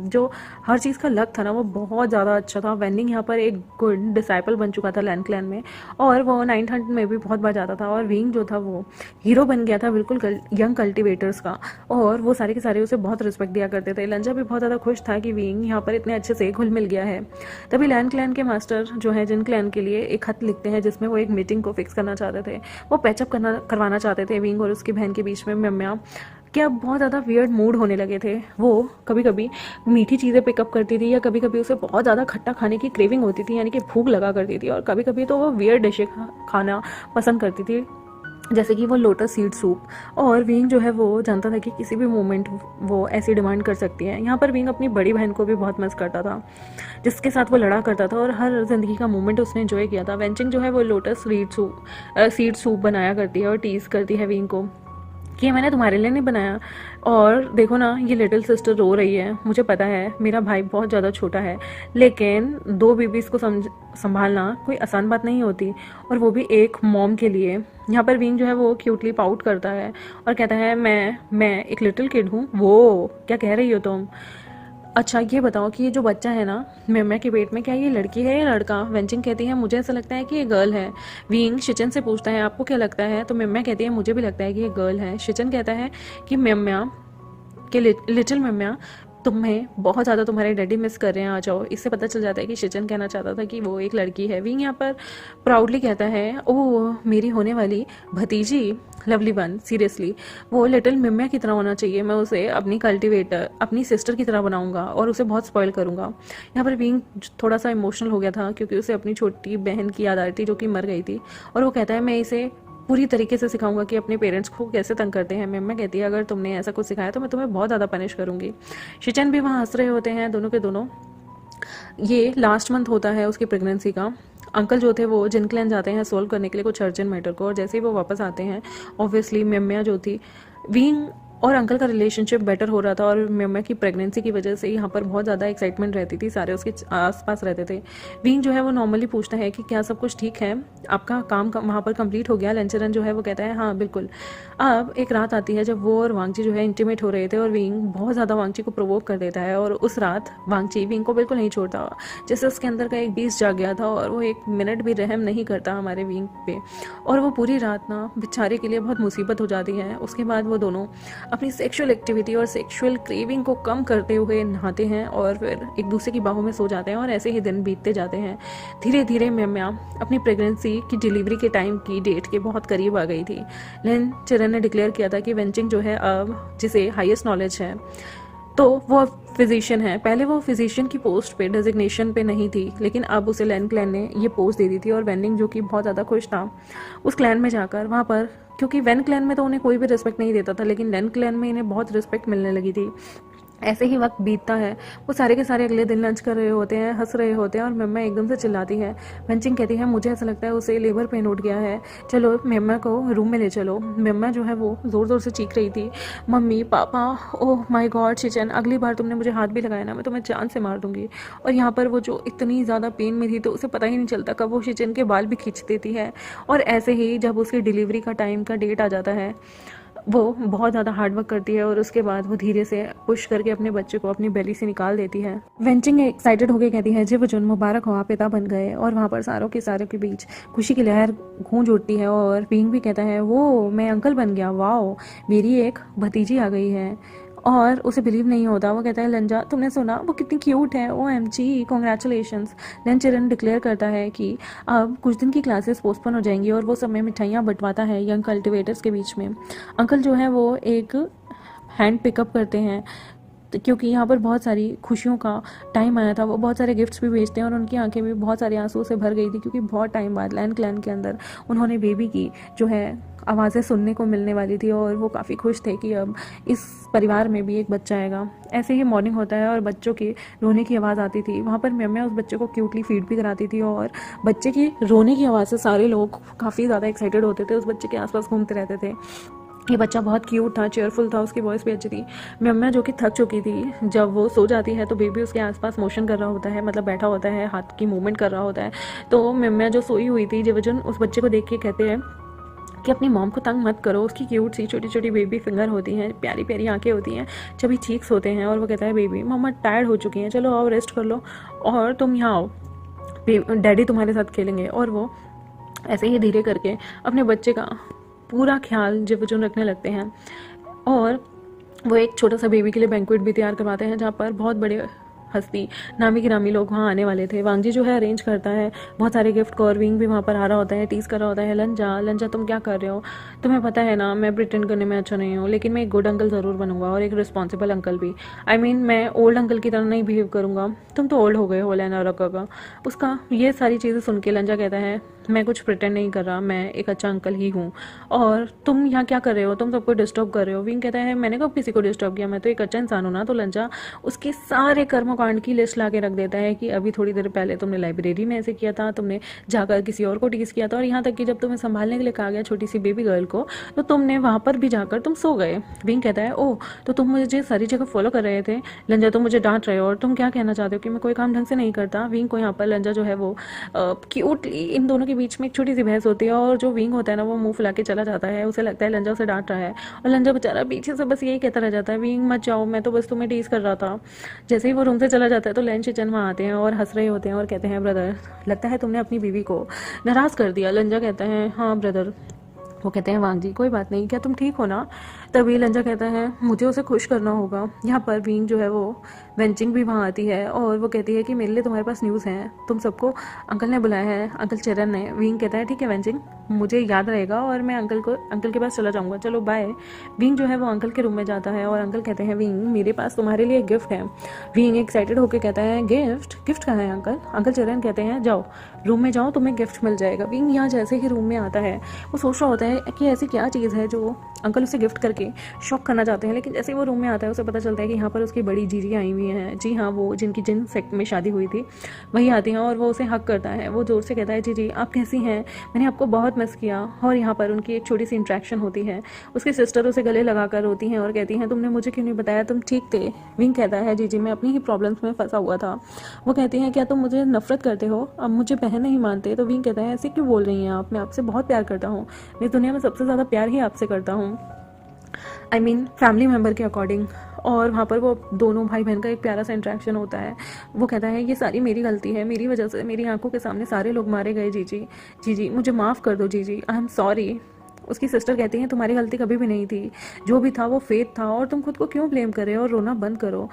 जो हर चीज़ का लक था ना वो बहुत ज़्यादा अच्छा था। वेंडिंग यहाँ पर एक गुड डिसाइपल बन चुका था लैन क्लैन में और वो 900 में भी बहुत बार जाता था और विंग जो था वो हीरो बन गया था बिल्कुल यंग कल्टिवेटर्स का और वो सारे के सारे उसे बहुत रिस्पेक्ट दिया करते थे। लंजा भी बहुत ज़्यादा खुश था कि विंग यहाँ पर इतने अच्छे से घुल मिल गया है। तभी लैन क्लैन के मास्टर जो है जिन क्लैन के लिए एक खत लिखते हैं जिसमें वो एक मीटिंग को फिक्स करना चाहते थे। वो पैचअप करवाना चाहते थे विंग और उसकी बहन के बीच में। मियाँ क्या बहुत ज़्यादा वियर्ड मूड होने लगे थे। वो कभी कभी मीठी चीज़ें पिकअप करती थी या कभी कभी उसे बहुत ज़्यादा खट्टा खाने की क्रेविंग होती थी यानी कि भूख लगा करती थी और कभी कभी तो वो वियर्ड डिशें खाना पसंद करती थी जैसे कि वो लोटस सीड सूप। और विंग जो है वो जानता था कि किसी भी मोमेंट वो ऐसी डिमांड कर सकती है। यहाँ पर विंग अपनी बड़ी बहन को भी बहुत मिस करता था जिसके साथ वो लड़ा करता था और हर जिंदगी का मोमेंट उसने एंजॉय किया था। वेंचिंग जो है वो लोटस सीड सूप बनाया करती है और टीज करती है विंग को कि ये मैंने तुम्हारे लिए नहीं बनाया और देखो ना ये लिटिल सिस्टर रो रही है। मुझे पता है मेरा भाई बहुत ज़्यादा छोटा है लेकिन 2 बेबीज़ को संभालना कोई आसान बात नहीं होती और वो भी एक मॉम के लिए। यहाँ पर विंग जो है वो क्यूटली पाउट करता है और कहता है मैं एक लिटिल किड हूँ। वो क्या कह रही हो तुम? अच्छा ये बताओ कि ये जो बच्चा है ना मियाँ के पेट में क्या ये लड़की है या लड़का? वेंचिंग कहती है मुझे ऐसा लगता है कि ये गर्ल है। विंग शिचन से पूछता है आपको क्या लगता है? तो मियाँ कहती है मुझे भी लगता है कि ये गर्ल है। शिचन कहता है कि मियाँ कि लिटिल मियाँ तुम्हें बहुत ज़्यादा तुम्हारे डैडी मिस कर रहे हैं, आ जाओ। इससे पता चल जाता है कि शिचन कहना चाहता था कि वो एक लड़की है। विंग यहाँ पर प्राउडली कहता है ओह मेरी होने वाली भतीजी लवली वन, सीरियसली वो लिटिल मिम्या की तरह होना चाहिए। मैं उसे अपनी सिस्टर की तरह बनाऊंगा और उसे बहुत स्पॉइल करूंगा। यहाँ पर विंग थोड़ा सा इमोशनल हो गया था क्योंकि उसे अपनी छोटी बहन की याद आ रही थी जो कि मर गई थी और वो कहता है मैं इसे पूरी तरीके से सिखाऊंगा कि अपने पेरेंट्स को कैसे तंग करते हैं। मैं कहती है अगर तुमने ऐसा कुछ सिखाया तो मैं तुम्हें बहुत ज़्यादा पनिश करूंगी। शिचन भी वहाँ हंस रहे होते हैं दोनों के दोनों। ये लास्ट मंथ होता है उसकी प्रेगनेंसी का। अंकल जो थे वो जिन क्लैन जाते हैं सोल्व करने के लिए कुछ अर्जेंट मैटर को और जैसे ही वो वापस आते हैं ऑब्वियसली मिम्या जो थी विंग और अंकल का रिलेशनशिप बेटर हो रहा था और मिम्या की प्रेगनेंसी की वजह से यहाँ पर बहुत ज़्यादा एक्साइटमेंट रहती थी, सारे उसके आसपास रहते थे। विंग जो है वो नॉर्मली पूछता है कि क्या सब कुछ ठीक है, आपका काम वहाँ पर कंप्लीट हो गया? लेंचरन जो है वो कहता है हाँ बिल्कुल। अब एक रात आती है जब वो और वांगची जो है इंटीमेट हो रहे थे और विंग बहुत ज़्यादा वांगची को प्रोवोक कर देता है और उस रात वांगची विंग को बिल्कुल नहीं छोड़ता, जैसे उसके अंदर का एक बीज जाग गया था और वो 1 मिनट भी रहम नहीं करता हमारे विंग पे और वो पूरी रात ना बेचारे के लिए बहुत मुसीबत हो जाती है। उसके बाद वो दोनों अपनी सेक्सुअल एक्टिविटी और सेक्सुअल क्रेविंग को कम करते हुए नहाते हैं और फिर एक दूसरे की बाहों में सो जाते हैं और ऐसे ही दिन बीतते जाते हैं। धीरे धीरे मिम्या अपनी प्रेगनेंसी की डिलीवरी के टाइम की डेट के बहुत करीब आ गई थी। लेन चिरन ने डिक्लेयर किया था कि वेंचिंग जो है अब जिसे हाईएस्ट नॉलेज है तो वो फिजिशियन है। पहले वो फिजिशियन की पोस्ट पे डेजिग्नेशन पे नहीं थी लेकिन अब उसे लैन क्लैन ने ये पोस्ट दे दी थी और वेंडिंग जो कि बहुत ज़्यादा खुश था उस क्लैन में जाकर वहाँ पर, क्योंकि वेन क्लैन में तो उन्हें कोई भी रिस्पेक्ट नहीं देता था लेकिन लैन क्लैन में इन्हें बहुत रिस्पेक्ट मिलने लगी थी। ऐसे ही वक्त बीतता है, वो सारे के सारे अगले दिन लंच कर रहे होते हैं, हंस रहे होते हैं और मिम्मा एकदम से चिल्लाती है। वेंचिंग कहती है मुझे ऐसा लगता है उसे लेबर पेन उठ गया है, चलो मिम्मा को रूम में ले चलो। मिम्मा जो है वो ज़ोर ज़ोर से चीख रही थी mummy papa oh my God शिचन, अगली बार तुमने मुझे हाथ भी लगाया ना मैं तुम्हें जान से मार दूंगी। और यहाँ पर वो जो इतनी ज़्यादा पेन में थी तो उसे पता ही नहीं चलता कब वो शिचन के बाल भी खींच देती है। और ऐसे ही जब उसकी डिलीवरी का टाइम का डेट आ जाता है वो बहुत ज़्यादा हार्ड वर्क करती है और उसके बाद वो धीरे से पुश करके अपने बच्चे को अपनी बेली से निकाल देती है। वेंचिंग एक्साइटेड होकर कहती है जी वजुन मुबारक हो, आप पिता बन गए। और वहाँ पर सारों के बीच खुशी की लहर गूंज उठती है और विंग भी कहता है वो मैं अंकल बन गया, वाओ मेरी एक भतीजी आ गई है। और उसे बिलीव नहीं होता। वो कहता है लंजा तुमने सुना वो कितनी क्यूट है, OMG congratulations. Then Chiran declare करता है कि अब कुछ दिन की क्लासेस पोस्टपोन हो जाएंगी और वो सब में मिठाइयाँ बंटवाता है यंग कल्टिवेटर्स के बीच में। अंकल जो है वो एक हैंड पिकअप करते हैं क्योंकि यहाँ पर बहुत सारी खुशियों का टाइम आया था। वो बहुत सारे गिफ्ट्स भी भेजते हैं और उनकी आंखें भी बहुत सारे आंसू से भर गई थी क्योंकि बहुत टाइम बाद लैंड क्लैन के अंदर उन्होंने बेबी की जो है आवाज़ें सुनने को मिलने वाली थी और वो काफ़ी खुश थे कि अब इस परिवार में भी एक बच्चा आएगा। ऐसे ही मॉर्निंग होता है और बच्चों के रोने की आवाज़ आती थी। वहाँ पर म्या उस बच्चे को क्यूटली फीड भी कराती थी और बच्चे की रोने की आवाज़ से सारे लोग काफ़ी ज़्यादा एक्साइटेड होते थे, उस बच्चे के आसपास घूमते रहते थे। ये बच्चा बहुत क्यूट था, चेयरफुल था, उसकी वॉइस भी अच्छी थी। म्या जो कि थक चुकी थी, जब वो सो जाती है तो बेबी उसके आसपास मोशन कर रहा होता है, मतलब बैठा होता है, हाथ की मूवमेंट कर रहा होता है। तो म्या जो सोई हुई थी जेवजन उस बच्चे को देख के कहते हैं कि अपनी मॉम को तंग मत करो, उसकी क्यूट सी छोटी छोटी बेबी फिंगर होती हैं, प्यारी प्यारी आंखें होती हैं, चबी चीक्स होते हैं। और वो कहता है बेबी मम्मा टायर्ड हो चुकी हैं, चलो आओ रेस्ट कर लो और तुम यहाँ आओ, डैडी तुम्हारे साथ खेलेंगे। और वो ऐसे ही धीरे करके अपने बच्चे का पूरा ख्याल जेवजुन रखने लगते हैं और वो एक छोटा सा बेबी के लिए बैंक्वेट भी तैयार करवाते हैं जहाँ पर बहुत बड़े हस्ती नामी गिरामी लोग वहाँ आने वाले थे। वांगजी जो है अरेंज करता है बहुत सारे गिफ्ट को और विंग भी वहाँ पर आ रहा होता है, टीज कर रहा होता है, लंजा लंजा तुम क्या कर रहे हो, तुम्हें पता है ना मैं प्रिटेंड करने में अच्छा नहीं हूँ लेकिन मैं एक गुड अंकल ज़रूर बनूंगा और एक रिस्पॉन्सिबल अंकल भी। मैं ओल्ड अंकल की तरह नहीं बिहेव करूँगा, तुम तो ओल्ड हो गए हो लेना रखा का। उसका ये सारी चीज़ें सुन के लंजा कहता है मैं कुछ प्रिटेंड नहीं कर रहा, मैं एक अच्छा अंकल ही हूँ और तुम यहाँ क्या कर रहे हो, तुम सबको डिस्टर्ब कर रहे हो। विंग कहता है मैंने कब किसी को डिस्टर्ब किया, मैं तो एक अच्छा इंसान हूँ ना। तो लंजा उसके सारे कर्मकांड की लिस्ट ला के रख देता है कि अभी थोड़ी देर पहले तुमने लाइब्रेरी में ऐसे किया था, तुमने जाकर किसी और को टीज किया था और यहाँ तक कि जब तुम्हें संभालने के लिए कहा गया छोटी सी बेबी गर्ल को तो तुमने वहाँ पर भी जाकर तुम सो गए। विंग कहता है ओह तो तुम मुझे सारी जगह फॉलो कर रहे थे। लंजा तुम मुझे डांट रहे हो और तुम क्या कहना चाहते हो कि मैं कोई काम ढंग से नहीं करता। विंग को यहाँ पर लंजा जो है वो क्यूटली इन दोनों के बीच में एक छोटी सी बहस होती है और जो विंग होता है ना वो मुंह फुला के चला जाता है, उसे लगता है लंजा उसे डांट रहा है और लंजा बेचारा पीछे से बस यही कहता रह जाता है विंग मत जाओ, मैं तो बस तुम्हें टीज कर रहा था। जैसे ही वो रूम से चला जाता है तो लैन शिचन वहाँ आते हैं और हंस रहे होते हैं और कहते हैं ब्रदर लगता है तुमने अपनी बीवी को नाराज कर दिया। लंजा कहता है हाँ ब्रदर। वो कहते हैं वांग जी कोई बात नहीं, क्या तुम ठीक हो ना। तभी लंजा कहता है मुझे उसे खुश करना होगा। यहाँ पर विंग जो है वो वेंचिंग भी वहाँ आती है और वो कहती है कि मेरे लिए तुम्हारे पास न्यूज़ है, तुम सबको अंकल ने बुलाया है, अंकल चरण ने। विंग कहता है ठीक है वेंचिंग मुझे याद रहेगा और मैं अंकल के पास चला जाऊँगा, चलो बाय। विंग जो है वो अंकल के रूम में जाता है और अंकल कहते हैं विंग मेरे पास तुम्हारे लिए एक गिफ्ट है। विंग एक्साइटेड होकर कहता है गिफ्ट गिफ्ट कहाँ है अंकल। अंकल चरण कहते हैं जाओ रूम में जाओ तुम्हें गिफ्ट मिल जाएगा। विंग यहाँ जैसे ही रूम में आता है वो सोच रहा होता है कि ऐसी क्या चीज़ है जो अंकल उसे गिफ्ट करके शॉक करना चाहते हैं, लेकिन जैसे ही वो रूम में आता है उसे पता चलता है कि यहाँ पर उसकी बड़ी जीजी आई हुई हैं। जी हाँ वो जिनकी जिन सेक्ट में शादी हुई थी वही आती हैं और वो उसे हक करता है। वो जोर से कहता है जीजी आप कैसी हैं, मैंने आपको बहुत मिस किया। और यहाँ पर उनकी एक छोटी सी इंट्रैक्शन होती है, उसकी सिस्टर उसे गले लगा कर रोती हैं और कहती हैं तुमने मुझे क्यों नहीं बताया, तुम ठीक थे। विंग कहता है जीजी मैं अपनी ही प्रॉब्लम्स में फंसा हुआ था। वो कहती हैं क्या तुम मुझे नफरत करते हो, अब मुझे बहन नहीं मानते। तो विंग कहता है ऐसे क्यों बोल रही हैं आप, मैं आपसे बहुत प्यार करता हूँ, मैं दुनिया में सबसे ज़्यादा प्यार ही आपसे करता हूँ, फैमिली मेम्बर के अकॉर्डिंग। और वहाँ पर वो दोनों भाई बहन का एक प्यारा सा इंट्रैक्शन होता है। वो कहता है ये सारी मेरी गलती है, मेरी वजह से मेरी आंखों के सामने सारे लोग मारे गए जीजी, जीजी मुझे माफ़ कर दो जीजी, आई एम सॉरी। उसकी सिस्टर कहती हैं तुम्हारी गलती कभी भी नहीं थी, जो भी था वो फेथ था और तुम खुद को क्यों ब्लेम कर रहे हो और रोना बंद करो।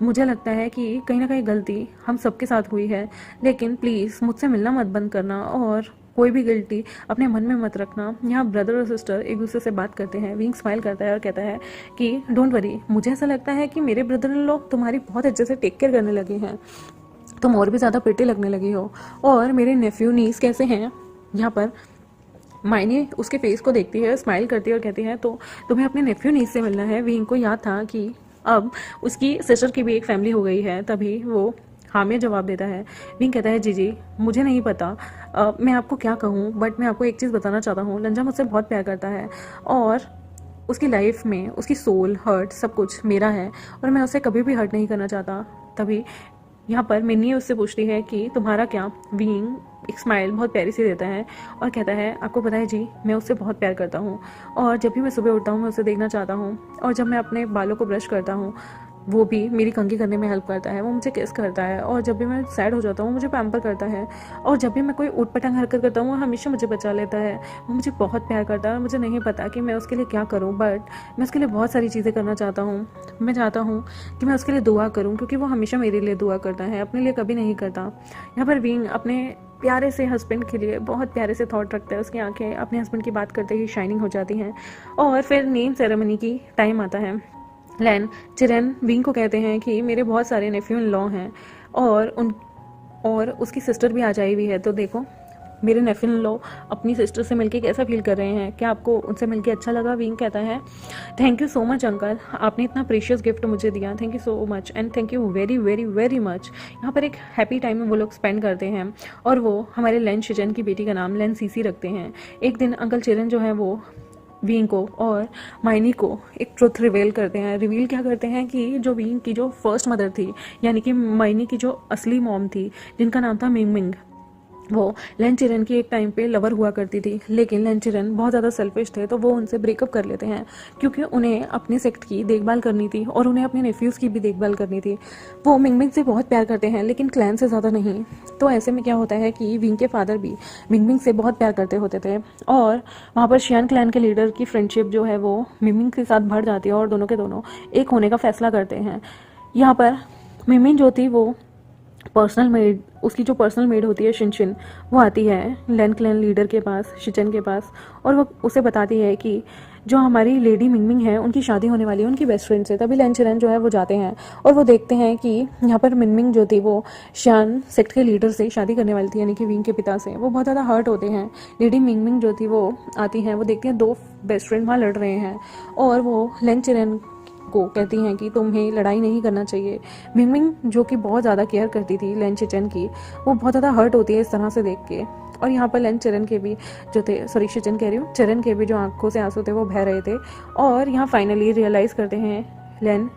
मुझे लगता है कि कहीं ना कहीं गलती हम सबके साथ हुई है, लेकिन प्लीज़ मुझसे मिलना मत बंद करना और कोई भी गिल्टी अपने मन में मत रखना। यहाँ ब्रदर और सिस्टर एक दूसरे से बात करते हैं। विंग स्माइल करता है और कहता है कि डोंट वरी, मुझे ऐसा लगता है कि मेरे ब्रदर इन लॉ तुम्हारी बहुत अच्छे से टेक केयर करने लगे हैं, तुम और भी ज़्यादा प्रिटी लगने लगी हो। और मेरे नेफ्यू नीस कैसे हैं। यहाँ पर मायने उसके फेस को देखती है, स्माइल करती है और कहती है तो तुम्हें अपने नेफ्यू नीस से मिलना है। विंग को याद था कि अब उसकी सिस्टर की भी एक फैमिली हो गई है, तभी वो हाँ में जवाब देता है। विंग कहता है जीजी मुझे नहीं पता मैं आपको क्या कहूँ, बट मैं आपको एक चीज़ बताना चाहता हूँ, लंजा मुझसे बहुत प्यार करता है और उसकी लाइफ में उसकी सोल हर्ट सब कुछ मेरा है और मैं उसे कभी भी हर्ट नहीं करना चाहता। तभी यहाँ पर मिन्नी उससे पूछती है कि तुम्हारा क्या। विंग एक स्माइल बहुत प्यारी सी देता है और कहता है आपको पता है जी मैं उससे बहुत प्यार करता हूँ और जब भी मैं सुबह उठता हूँ मैं उसे देखना चाहता हूँ और जब मैं अपने बालों को ब्रश करता हूँ वो भी मेरी कंघी करने में हेल्प करता है, वो मुझे किस करता है, और जब भी मैं सैड हो जाता हूँ मुझे पैम्पर करता है, और जब भी मैं कोई ऊटपटांग हरकत करता हूँ वो हमेशा मुझे बचा लेता है। वो मुझे बहुत प्यार करता है और मुझे नहीं पता कि मैं उसके लिए क्या करूँ, बट मैं उसके लिए बहुत सारी चीज़ें करना चाहता हूँ। मैं चाहता हूँ कि मैं उसके लिए दुआ करूँ, क्योंकि वो हमेशा मेरे लिए दुआ करता है, अपने लिए कभी नहीं करता। यहाँ पर विंग अपने प्यारे से हस्बैंड के लिए बहुत प्यारे से थॉट रखता है। उसकी आंखें अपने हस्बैंड की बात करते ही शाइनिंग हो जाती हैं। और फिर नेम सेरेमनी की टाइम आता है। लैन चिरेन विंग को कहते हैं कि मेरे बहुत सारे नेफ्यू इन लॉ हैं और उसकी सिस्टर भी आ जाई हुई है, तो देखो मेरे नेफ्यू इन लॉ अपनी सिस्टर से मिलके कैसा फील कर रहे हैं, क्या आपको उनसे मिलके अच्छा लगा। विंग कहता है thank you so much uncle, आपने इतना प्रीशियस गिफ्ट मुझे दिया, thank you so much and thank you very very very much. यहाँ पर एक हैप्पी टाइम में वो लोग स्पेंड करते हैं और वो हमारे लेन शिजन की बेटी का नाम लेन सीसी रखते हैं। एक दिन अंकल चिरेन जो है वो विंग को और माइनी को एक ट्रुथ रिवील करते हैं। रिवील क्या करते हैं कि जो विंग की जो फर्स्ट मदर थी, यानी कि माइनी की जो असली मॉम थी, जिनका नाम था मिंग मिंग, वो लेन चिरेन की एक टाइम पे लवर हुआ करती थी, लेकिन लेन चिरेन बहुत ज़्यादा सेल्फिश थे, तो वो उनसे ब्रेकअप कर लेते हैं क्योंकि उन्हें अपने सेक्ट की देखभाल करनी थी और उन्हें अपने नेफ्यूज़ की भी देखभाल करनी थी। वो मिंग मिंग से बहुत प्यार करते हैं लेकिन क्लैन से ज़्यादा नहीं। तो ऐसे में क्या होता है कि विंग के फादर भी मिंग मिंग से बहुत प्यार करते होते थे और वहाँ पर शियान क्लैन के लीडर की फ्रेंडशिप जो है वो मिंग मिंग के साथ बढ़ जाती है और दोनों के दोनों एक होने का फैसला करते हैं। यहाँ पर मिंग मिंग जो थी वो पर्सनल मेड, उसकी जो पर्सनल मेड होती है शिनशिन, वो आती है लैन क्लैन लीडर के पास, शिचन के पास, और वो उसे बताती है कि जो हमारी लेडी मिंगमिंग है उनकी शादी होने वाली है उनकी बेस्ट फ्रेंड से। तभी लैन चिरेन जो है वो जाते हैं और वो देखते हैं कि यहाँ पर मिंगमिंग जो थी वो शियान सेक्ट के लीडर से शादी करने वाली थी, यानी कि विंग के पिता से। वो बहुत ज़्यादा हर्ट होते हैं। लेडी मिंगमिंग जो थी वो आती हैं, वो देखती हैं दो बेस्ट फ्रेंड वहाँ लड़ रहे हैं और वो लैन चिरेन को कहती हैं कि तुम्हें लड़ाई नहीं करना चाहिए। मिंगमिंग जो कि बहुत ज़्यादा केयर करती थी लेन चिचन की, वो बहुत ज़्यादा हर्ट होती है इस तरह से देख के। और यहाँ पर लेन चिरन के भी जो थे, सॉरी शिचन कह रही हूँ, चिरन के भी जो आंखों से आंसू थे वो बह रहे थे। और यहाँ फाइनली रियलाइज़ करते हैं लेन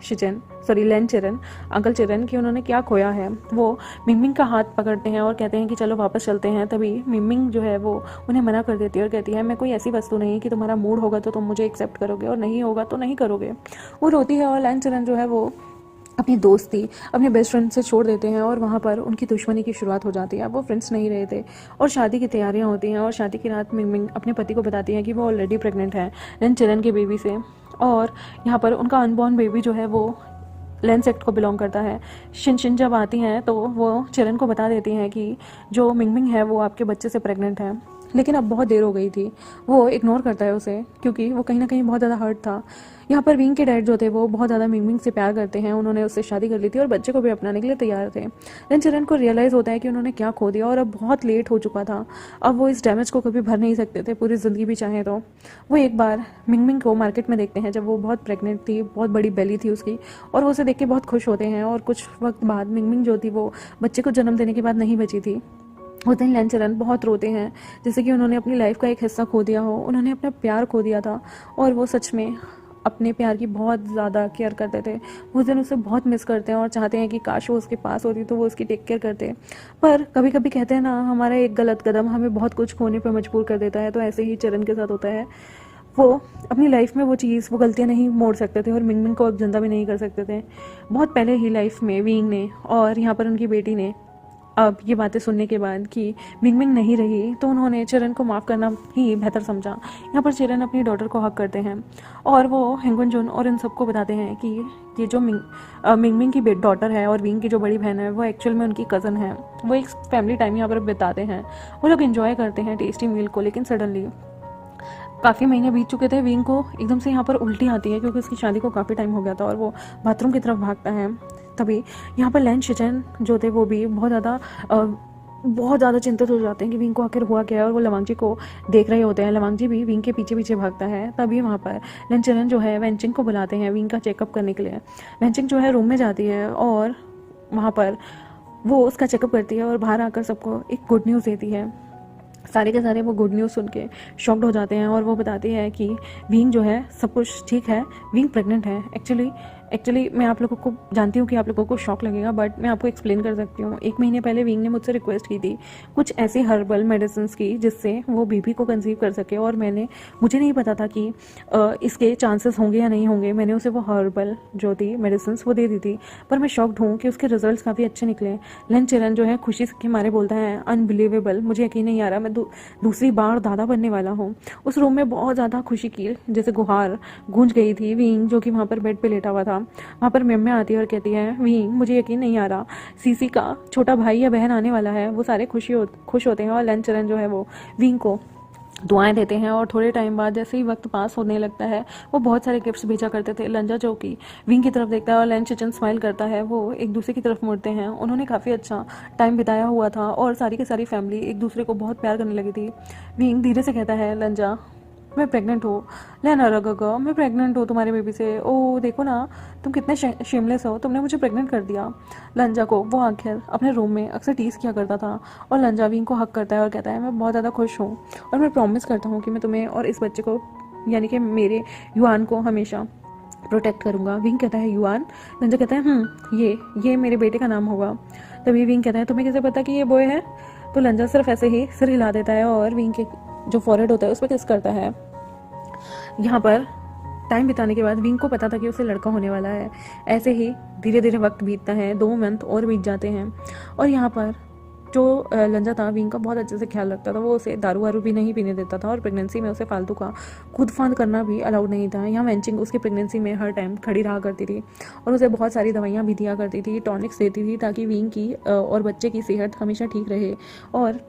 चिरन, अंकल चिरन, कि उन्होंने क्या खोया है। वो मिंगमिंग का हाथ पकड़ते हैं और कहते हैं कि चलो वापस चलते हैं। तभी मिंगमिंग जो है वो उन्हें मना कर देती है और कहती है मैं कोई ऐसी वस्तु नहीं कि तुम्हारा मूड होगा तो तुम मुझे एक्सेप्ट करोगे और नहीं होगा तो नहीं करोगे। वो रोती है और लेन चिरन जो है वो अपनी दोस्ती अपने बेस्ट फ्रेंड से छोड़ देते हैं और वहाँ पर उनकी दुश्मनी की शुरुआत हो जाती है। अब वो फ्रेंड्स नहीं रहे थे और शादी की तैयारियाँ होती हैं और शादी की रात मिंगमिंग अपने पति को बताती है कि वो ऑलरेडी प्रेग्नेंट है लेन चिरन के बेबी से, और यहाँ पर उनका अनबॉर्न बेबी जो है वो लेन सेक्ट को बिलोंग करता है। शिन जब आती हैं तो वो चिरन को बता देती हैं कि जो मिंगमिंग है वो आपके बच्चे से प्रेग्नेंट है, लेकिन अब बहुत देर हो गई थी। वो इग्नोर करता है उसे क्योंकि वो कहीं ना कहीं बहुत ज़्यादा हर्ट था। यहाँ पर विंग के डैड जो थे वो बहुत ज़्यादा मिंगमिंग से प्यार करते हैं, उन्होंने उससे शादी कर ली थी और बच्चे को भी अपनाने के लिए तैयार थे। लेकिन चिरन को रियलाइज़ होता है कि उन्होंने क्या खो दिया और अब बहुत लेट हो चुका था। अब वो इस डैमेज को कभी भर नहीं सकते थे पूरी ज़िंदगी भी चाहें तो। वो एक बार मिंगमिंग को मार्केट में देखते हैं जब वो बहुत प्रेग्नेंट थी, बहुत बड़ी बेली थी उसकी, और वो उसे देख के बहुत खुश होते हैं। और कुछ वक्त बाद मिंगमिंग जो थी वो बच्चे को जन्म देने के बाद नहीं बची थी। उस दिन लेन चिरन बहुत रोते हैं जैसे कि उन्होंने अपनी लाइफ का एक हिस्सा खो दिया हो, उन्होंने अपना प्यार खो दिया था और वो सच में अपने प्यार की बहुत ज़्यादा केयर करते थे। उस दिन उसे बहुत मिस करते हैं और चाहते हैं कि काश वो उसके पास होती तो वो उसकी टेक केयर करते। पर कभी कभी कहते हैं ना, हमारा एक गलत कदम हमें बहुत कुछ खोने पर मजबूर कर देता है, तो ऐसे ही चिरन के साथ होता है। वो अपनी लाइफ में वो गलतियाँ नहीं मोड़ सकते थे और मिंगमिंग को अब जिंदा भी नहीं कर सकते थे। बहुत पहले ही लाइफ में विंग ने और यहाँ पर उनकी बेटी ने अब ये बातें सुनने के बाद कि मिंगमिंग नहीं रही, तो उन्होंने चिरन को माफ़ करना ही बेहतर समझा। यहाँ पर चिरन अपनी डॉटर को हक करते हैं और वो हेंगुन जुन और इन सबको बताते हैं कि ये जो मिंगमिंग की डॉटर है और विंग की जो बड़ी बहन है वो एक्चुअल में उनकी कज़न है। वो एक फैमिली टाइम यहाँ पर बिताते हैं, वो लोग इन्जॉय करते हैं टेस्टी मील को। लेकिन सडनली काफ़ी महीने बीत चुके थे, विंग को एकदम से यहाँ पर उल्टी आती है क्योंकि उसकी शादी को काफ़ी टाइम हो गया था और वो बाथरूम की तरफ भागता है। तभी यहाँ पर लेन शिचन जो थे वो भी बहुत ज़्यादा चिंतित हो जाते हैं कि विंग को आखिर हुआ क्या है, और वो लवांगजी को देख रहे होते हैं। लवांगजी भी विंग के पीछे पीछे भागता है। तभी वहाँ पर लेन चिरन जो है वेंचिंग को बुलाते हैं विंग का चेकअप करने के लिए। वेंचिंग जो है रूम में जाती है और वहाँ पर वो उसका चेकअप करती है और बाहर आकर सबको एक गुड न्यूज़ देती है। सारे के सारे वो गुड न्यूज़ सुन के शॉक्ड हो जाते हैं और वो बताती है कि विंग जो है सब कुछ ठीक है, विंग प्रेग्नेंट है। एक्चुअली एक्चुअली मैं आप लोगों को जानती हूँ कि आप लोगों को शॉक लगेगा, बट मैं आपको एक्सप्लेन कर सकती हूँ। 1 महीने पहले विंग ने मुझसे रिक्वेस्ट की थी कुछ ऐसी हर्बल मेडिसिन की जिससे वो बेबी को कंसीव कर सके, और मुझे नहीं पता था कि इसके चांसेस होंगे या नहीं होंगे। मैंने उसे वो हर्बल जो थी मेडिसिन वो दे दी थी, पर मैं शॉक्ड हूँ कि उसके रिजल्ट्स काफ़ी अच्छे निकले। लन चिरन जो है खुशी के मारे बोलता है, अनबिलीवेबल, मुझे यकीन नहीं आ रहा, मैं दूसरी बार दादा बनने वाला हूँ। उस रूम में बहुत ज़्यादा खुशी की जैसे गुहार गूंज गई थी। विंग जो कि वहाँ पर बेड पे लेटा हुआ था, वहाँ पर मेम्मे आती है और कहती है, विंग मुझे यकीन नहीं आ रहा, सीसी का छोटा भाई या बहन आने वाला है। वो सारे खुश होते हैं और लन चिरन जो है वो विंग को दुआएं देते हैं। और थोड़े टाइम बाद जैसे ही वक्त पास होने लगता है, वो बहुत सारे गिफ्ट्स भेजा करते थे। लंजा जो कि विंग की तरफ देखता है और लन चिचन स्माइल करता है, वो एक दूसरे की तरफ मुड़ते हैं। उन्होंने काफ़ी अच्छा टाइम बिताया हुआ था और सारी की सारी फैमिली एक दूसरे को बहुत प्यार करने लगी थी। विंग धीरे से कहता है, लंजा मैं प्रेग्नेंट हूँ। लेना रगा, मैं प्रेग्नेंट हूँ तुम्हारे बेबी से। ओ देखो ना, तुम कितने शेमलेस हो, तुमने मुझे प्रेग्नेंट कर दिया। लंजा को वो आखिर अपने रूम में अक्सर टीज किया करता था, और लंजा विंग को हक करता है और कहता है, मैं बहुत ज़्यादा खुश हूँ और मैं प्रॉमिस करता हूँ कि मैं तुम्हें और इस बच्चे को, यानी कि मेरे युआन को, हमेशा प्रोटेक्ट करूँगा। विंग कहता है, युआन? लंजा कहता है, ये मेरे बेटे का नाम होगा। तभी विंग कहता है, तुम्हें कैसे पता कि ये बॉय है? तो लंजा सिर्फ ऐसे ही सिर हिला देता है और विंग के जो फॉरहेड होता है उस पर किस करता है। यहाँ पर टाइम बिताने के बाद विंग को पता था कि उसे लड़का होने वाला है। ऐसे ही धीरे धीरे वक्त बीतता है, 2 मंथ और बीत जाते हैं। और यहाँ पर जो लंजा था, विंग का बहुत अच्छे से ख्याल रखता था। वो उसे दारू वारू भी नहीं पीने देता था, और प्रेगनेंसी में उसे फालतू का खुद फांद करना भी अलाउड नहीं था। यहाँ वेंचिंग उसकी प्रेगनेंसी में हर टाइम खड़ी रहा करती थी और उसे बहुत सारी दवाइयाँ भी दिया करती थी, टॉनिक्स देती थी, ताकि विंग की और बच्चे की सेहत हमेशा ठीक रहे। और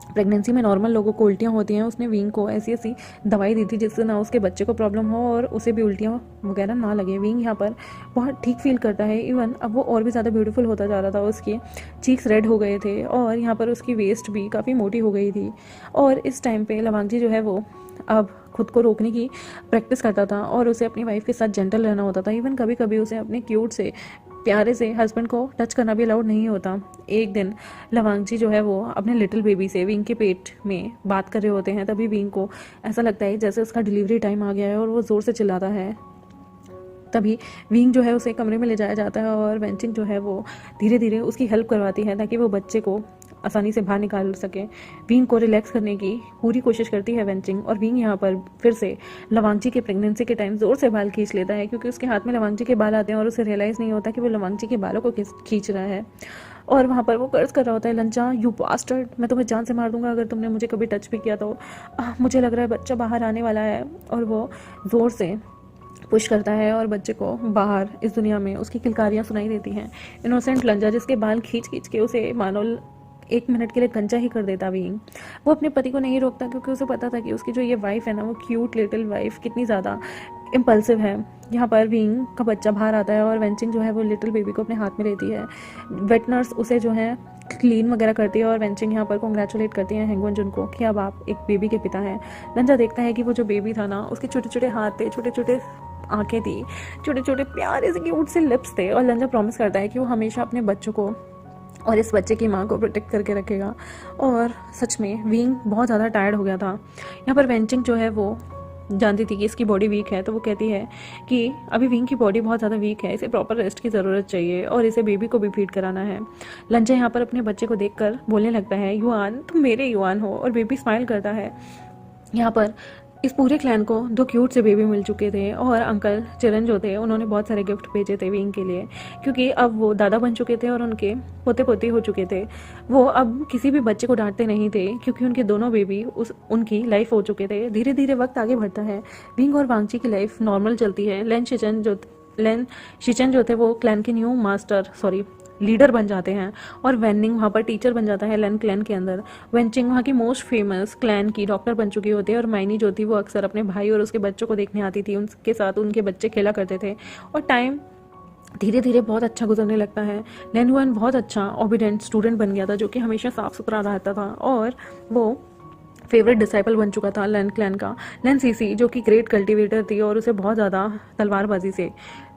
प्रेगनेंसी में नॉर्मल लोगों को उल्टियाँ होती हैं, उसने विंग को ऐसी ऐसी दवाई दी थी जिससे ना उसके बच्चे को प्रॉब्लम हो और उसे भी उल्टियाँ वगैरह ना लगे। विंग यहाँ पर बहुत ठीक फील करता है। इवन अब वो और भी ज़्यादा ब्यूटीफुल होता जा रहा था। उसके चीक्स रेड हो गए थे और यहाँ पर उसकी वेस्ट भी काफ़ी मोटी हो गई थी। और इस टाइम पे लवांगजी जो है वो अब खुद को रोकने की प्रैक्टिस करता था और उसे अपनी वाइफ के साथ जेंटल रहना होता था। इवन कभी कभी उसे अपने क्यूट से प्यारे से हस्बैंड को टच करना भी अलाउड नहीं होता। एक दिन लवांगजी जो है वो अपने लिटिल बेबी से विंग के पेट में बात कर रहे होते हैं। तभी विंग को ऐसा लगता है जैसे उसका डिलीवरी टाइम आ गया है और वो ज़ोर से चिल्लाता है। तभी विंग जो है उसे कमरे में ले जाया जाता है और वेंचिंग जो है वो धीरे धीरे उसकी हेल्प करवाती है ताकि वो बच्चे को आसानी से बाहर निकाल सके। विंग को रिलैक्स करने की पूरी कोशिश करती है वेंचिंग, और विंग यहाँ पर फिर से लवांगजी के प्रेगनेंसी के टाइम ज़ोर से बाल खींच लेता है, क्योंकि उसके हाथ में लवांगजी के बाल आते हैं और उसे रियलाइज़ नहीं होता कि वो लवांगजी के बालों को खींच रहा है। और वहाँ पर वो कर्ज कर रहा होता है, लंचा यू बास्टर्ड, मैं तुम्हें जान से मार दूंगा अगर तुमने मुझे कभी टच भी किया तो। मुझे लग रहा है बच्चा बाहर आने वाला है। और वो ज़ोर से पुश करता है और बच्चे को बाहर इस दुनिया में उसकी किलकारियाँ सुनाई देती हैं। इनोसेंट लंजा जिसके बाल खींच खींच के उसे मानो 1 मिनट के लिए कंचा ही कर देता विंग। वो अपने पति को नहीं रोकता क्योंकि उसे पता था कि उसकी जो ये वाइफ है ना, वो क्यूट लिटिल वाइफ कितनी ज़्यादा इम्पल्सिव है। यहाँ पर विंग का बच्चा बाहर आता है और वेंचिंग जो है वो लिटिल बेबी को अपने हाथ में लेती है। वेट नर्स उसे जो है क्लीन वगैरह करती है और वेंचिंग यहाँ पर कॉन्ग्रेचुलेट करती है हैंगवन जुन को कि अब आप एक बेबी के पिता हैं। लंजा देखता है कि वो जो बेबी था ना, उसके छोटे छोटे हाथ थे, छोटे छोटे आंखें थी, छोटे छोटे प्यारे से क्यूट से लिप्स थे। और लंजा प्रॉमिस करता है कि वो हमेशा अपने बच्चों को और इस बच्चे की माँ को प्रोटेक्ट करके रखेगा। और सच में विंग बहुत ज़्यादा टायर्ड हो गया था। यहाँ पर वेंचिंग जो है वो जानती थी कि इसकी बॉडी वीक है, तो वो कहती है कि अभी विंग की बॉडी बहुत ज़्यादा वीक है, इसे प्रॉपर रेस्ट की ज़रूरत चाहिए और इसे बेबी को भी फीड कराना है। लंजा यहाँ पर अपने बच्चे को देखकर बोलने लगता है, युआन तुम मेरे युआन हो, और बेबी स्माइल करता है। यहाँ पर इस पूरे क्लैन को 2 क्यूट से बेबी मिल चुके थे और अंकल चिरन जो थे उन्होंने बहुत सारे गिफ्ट भेजे थे विंग के लिए, क्योंकि अब वो दादा बन चुके थे और उनके पोते पोती हो चुके थे। वो अब किसी भी बच्चे को डांटते नहीं थे क्योंकि उनके दोनों बेबी उनकी लाइफ हो चुके थे। धीरे धीरे वक्त आगे बढ़ता है, विंग और वांगची की लाइफ नॉर्मल चलती है। लेन शिचन जो थे वो क्लैन के न्यू लीडर बन जाते हैं और वेनिंग वहाँ पर टीचर बन जाता है लेन क्लैन के अंदर। वेंचिंग वहाँ की मोस्ट फेमस क्लैन की डॉक्टर बन चुकी होती है और माइनी जो थी वो अक्सर अपने भाई और उसके बच्चों को देखने आती थी, उनके साथ उनके बच्चे खेला करते थे। और टाइम धीरे धीरे बहुत अच्छा गुजरने लगता है। लेन हुआन बहुत अच्छा ओबीडेंट स्टूडेंट बन गया था जो कि हमेशा साफ सुथरा रहता था और वो फेवरेट डिसाइपल बन चुका था लेन क्लैन का। लेन सीसी जो कि ग्रेट कल्टीवेटर थी और उसे बहुत ज़्यादा तलवारबाजी से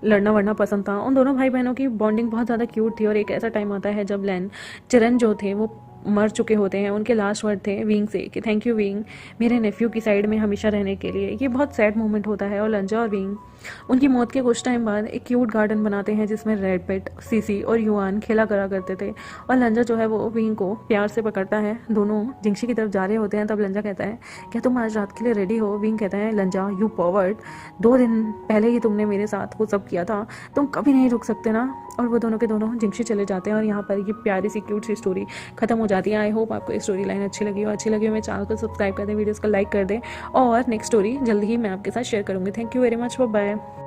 लड़ना वड़ना पसंद था। उन दोनों भाई बहनों की बॉन्डिंग बहुत ज़्यादा क्यूट थी और एक ऐसा टाइम आता है जब लेन चिरन जो थे वो मर चुके होते हैं। उनके लास्ट वर्ड थे विंग से कि थैंक यू विंग, मेरे नेफ्यू की साइड में हमेशा रहने के लिए। ये बहुत सैड मोमेंट होता है और लंजा और विंग उनकी मौत के कुछ टाइम बाद एक क्यूट गार्डन बनाते हैं जिसमें रेड पेट, सीसी और युआन खेला करा करते थे। और लंजा जो है वो विंग को प्यार से पकड़ता है। दोनों जिंगशी की तरफ जा रहे होते हैं, तब लंजा कहता है क्या तुम आज रात के लिए रेडी हो? विंग कहता है लंजा यू पॉवर्ड, 2 दिन पहले ही तुमने मेरे साथ वो सब किया था, तुम कभी नहीं रुक सकते ना। और वो दोनों के दोनों जिंगशी चले जाते हैं और यहाँ पर ये प्यारी सी क्यूट सी स्टोरी खत्म हो जाती है। आई होप आपको ये स्टोरी लाइन अच्छी लगी हो। अच्छी लगी हो मेरे चैनल को सब्सक्राइब कर दें, वीडियोज़ को लाइक कर दें और नेक्स्ट स्टोरी जल्दी ही मैं आपके साथ शेयर करूँगी। Thank you very much, bye bye.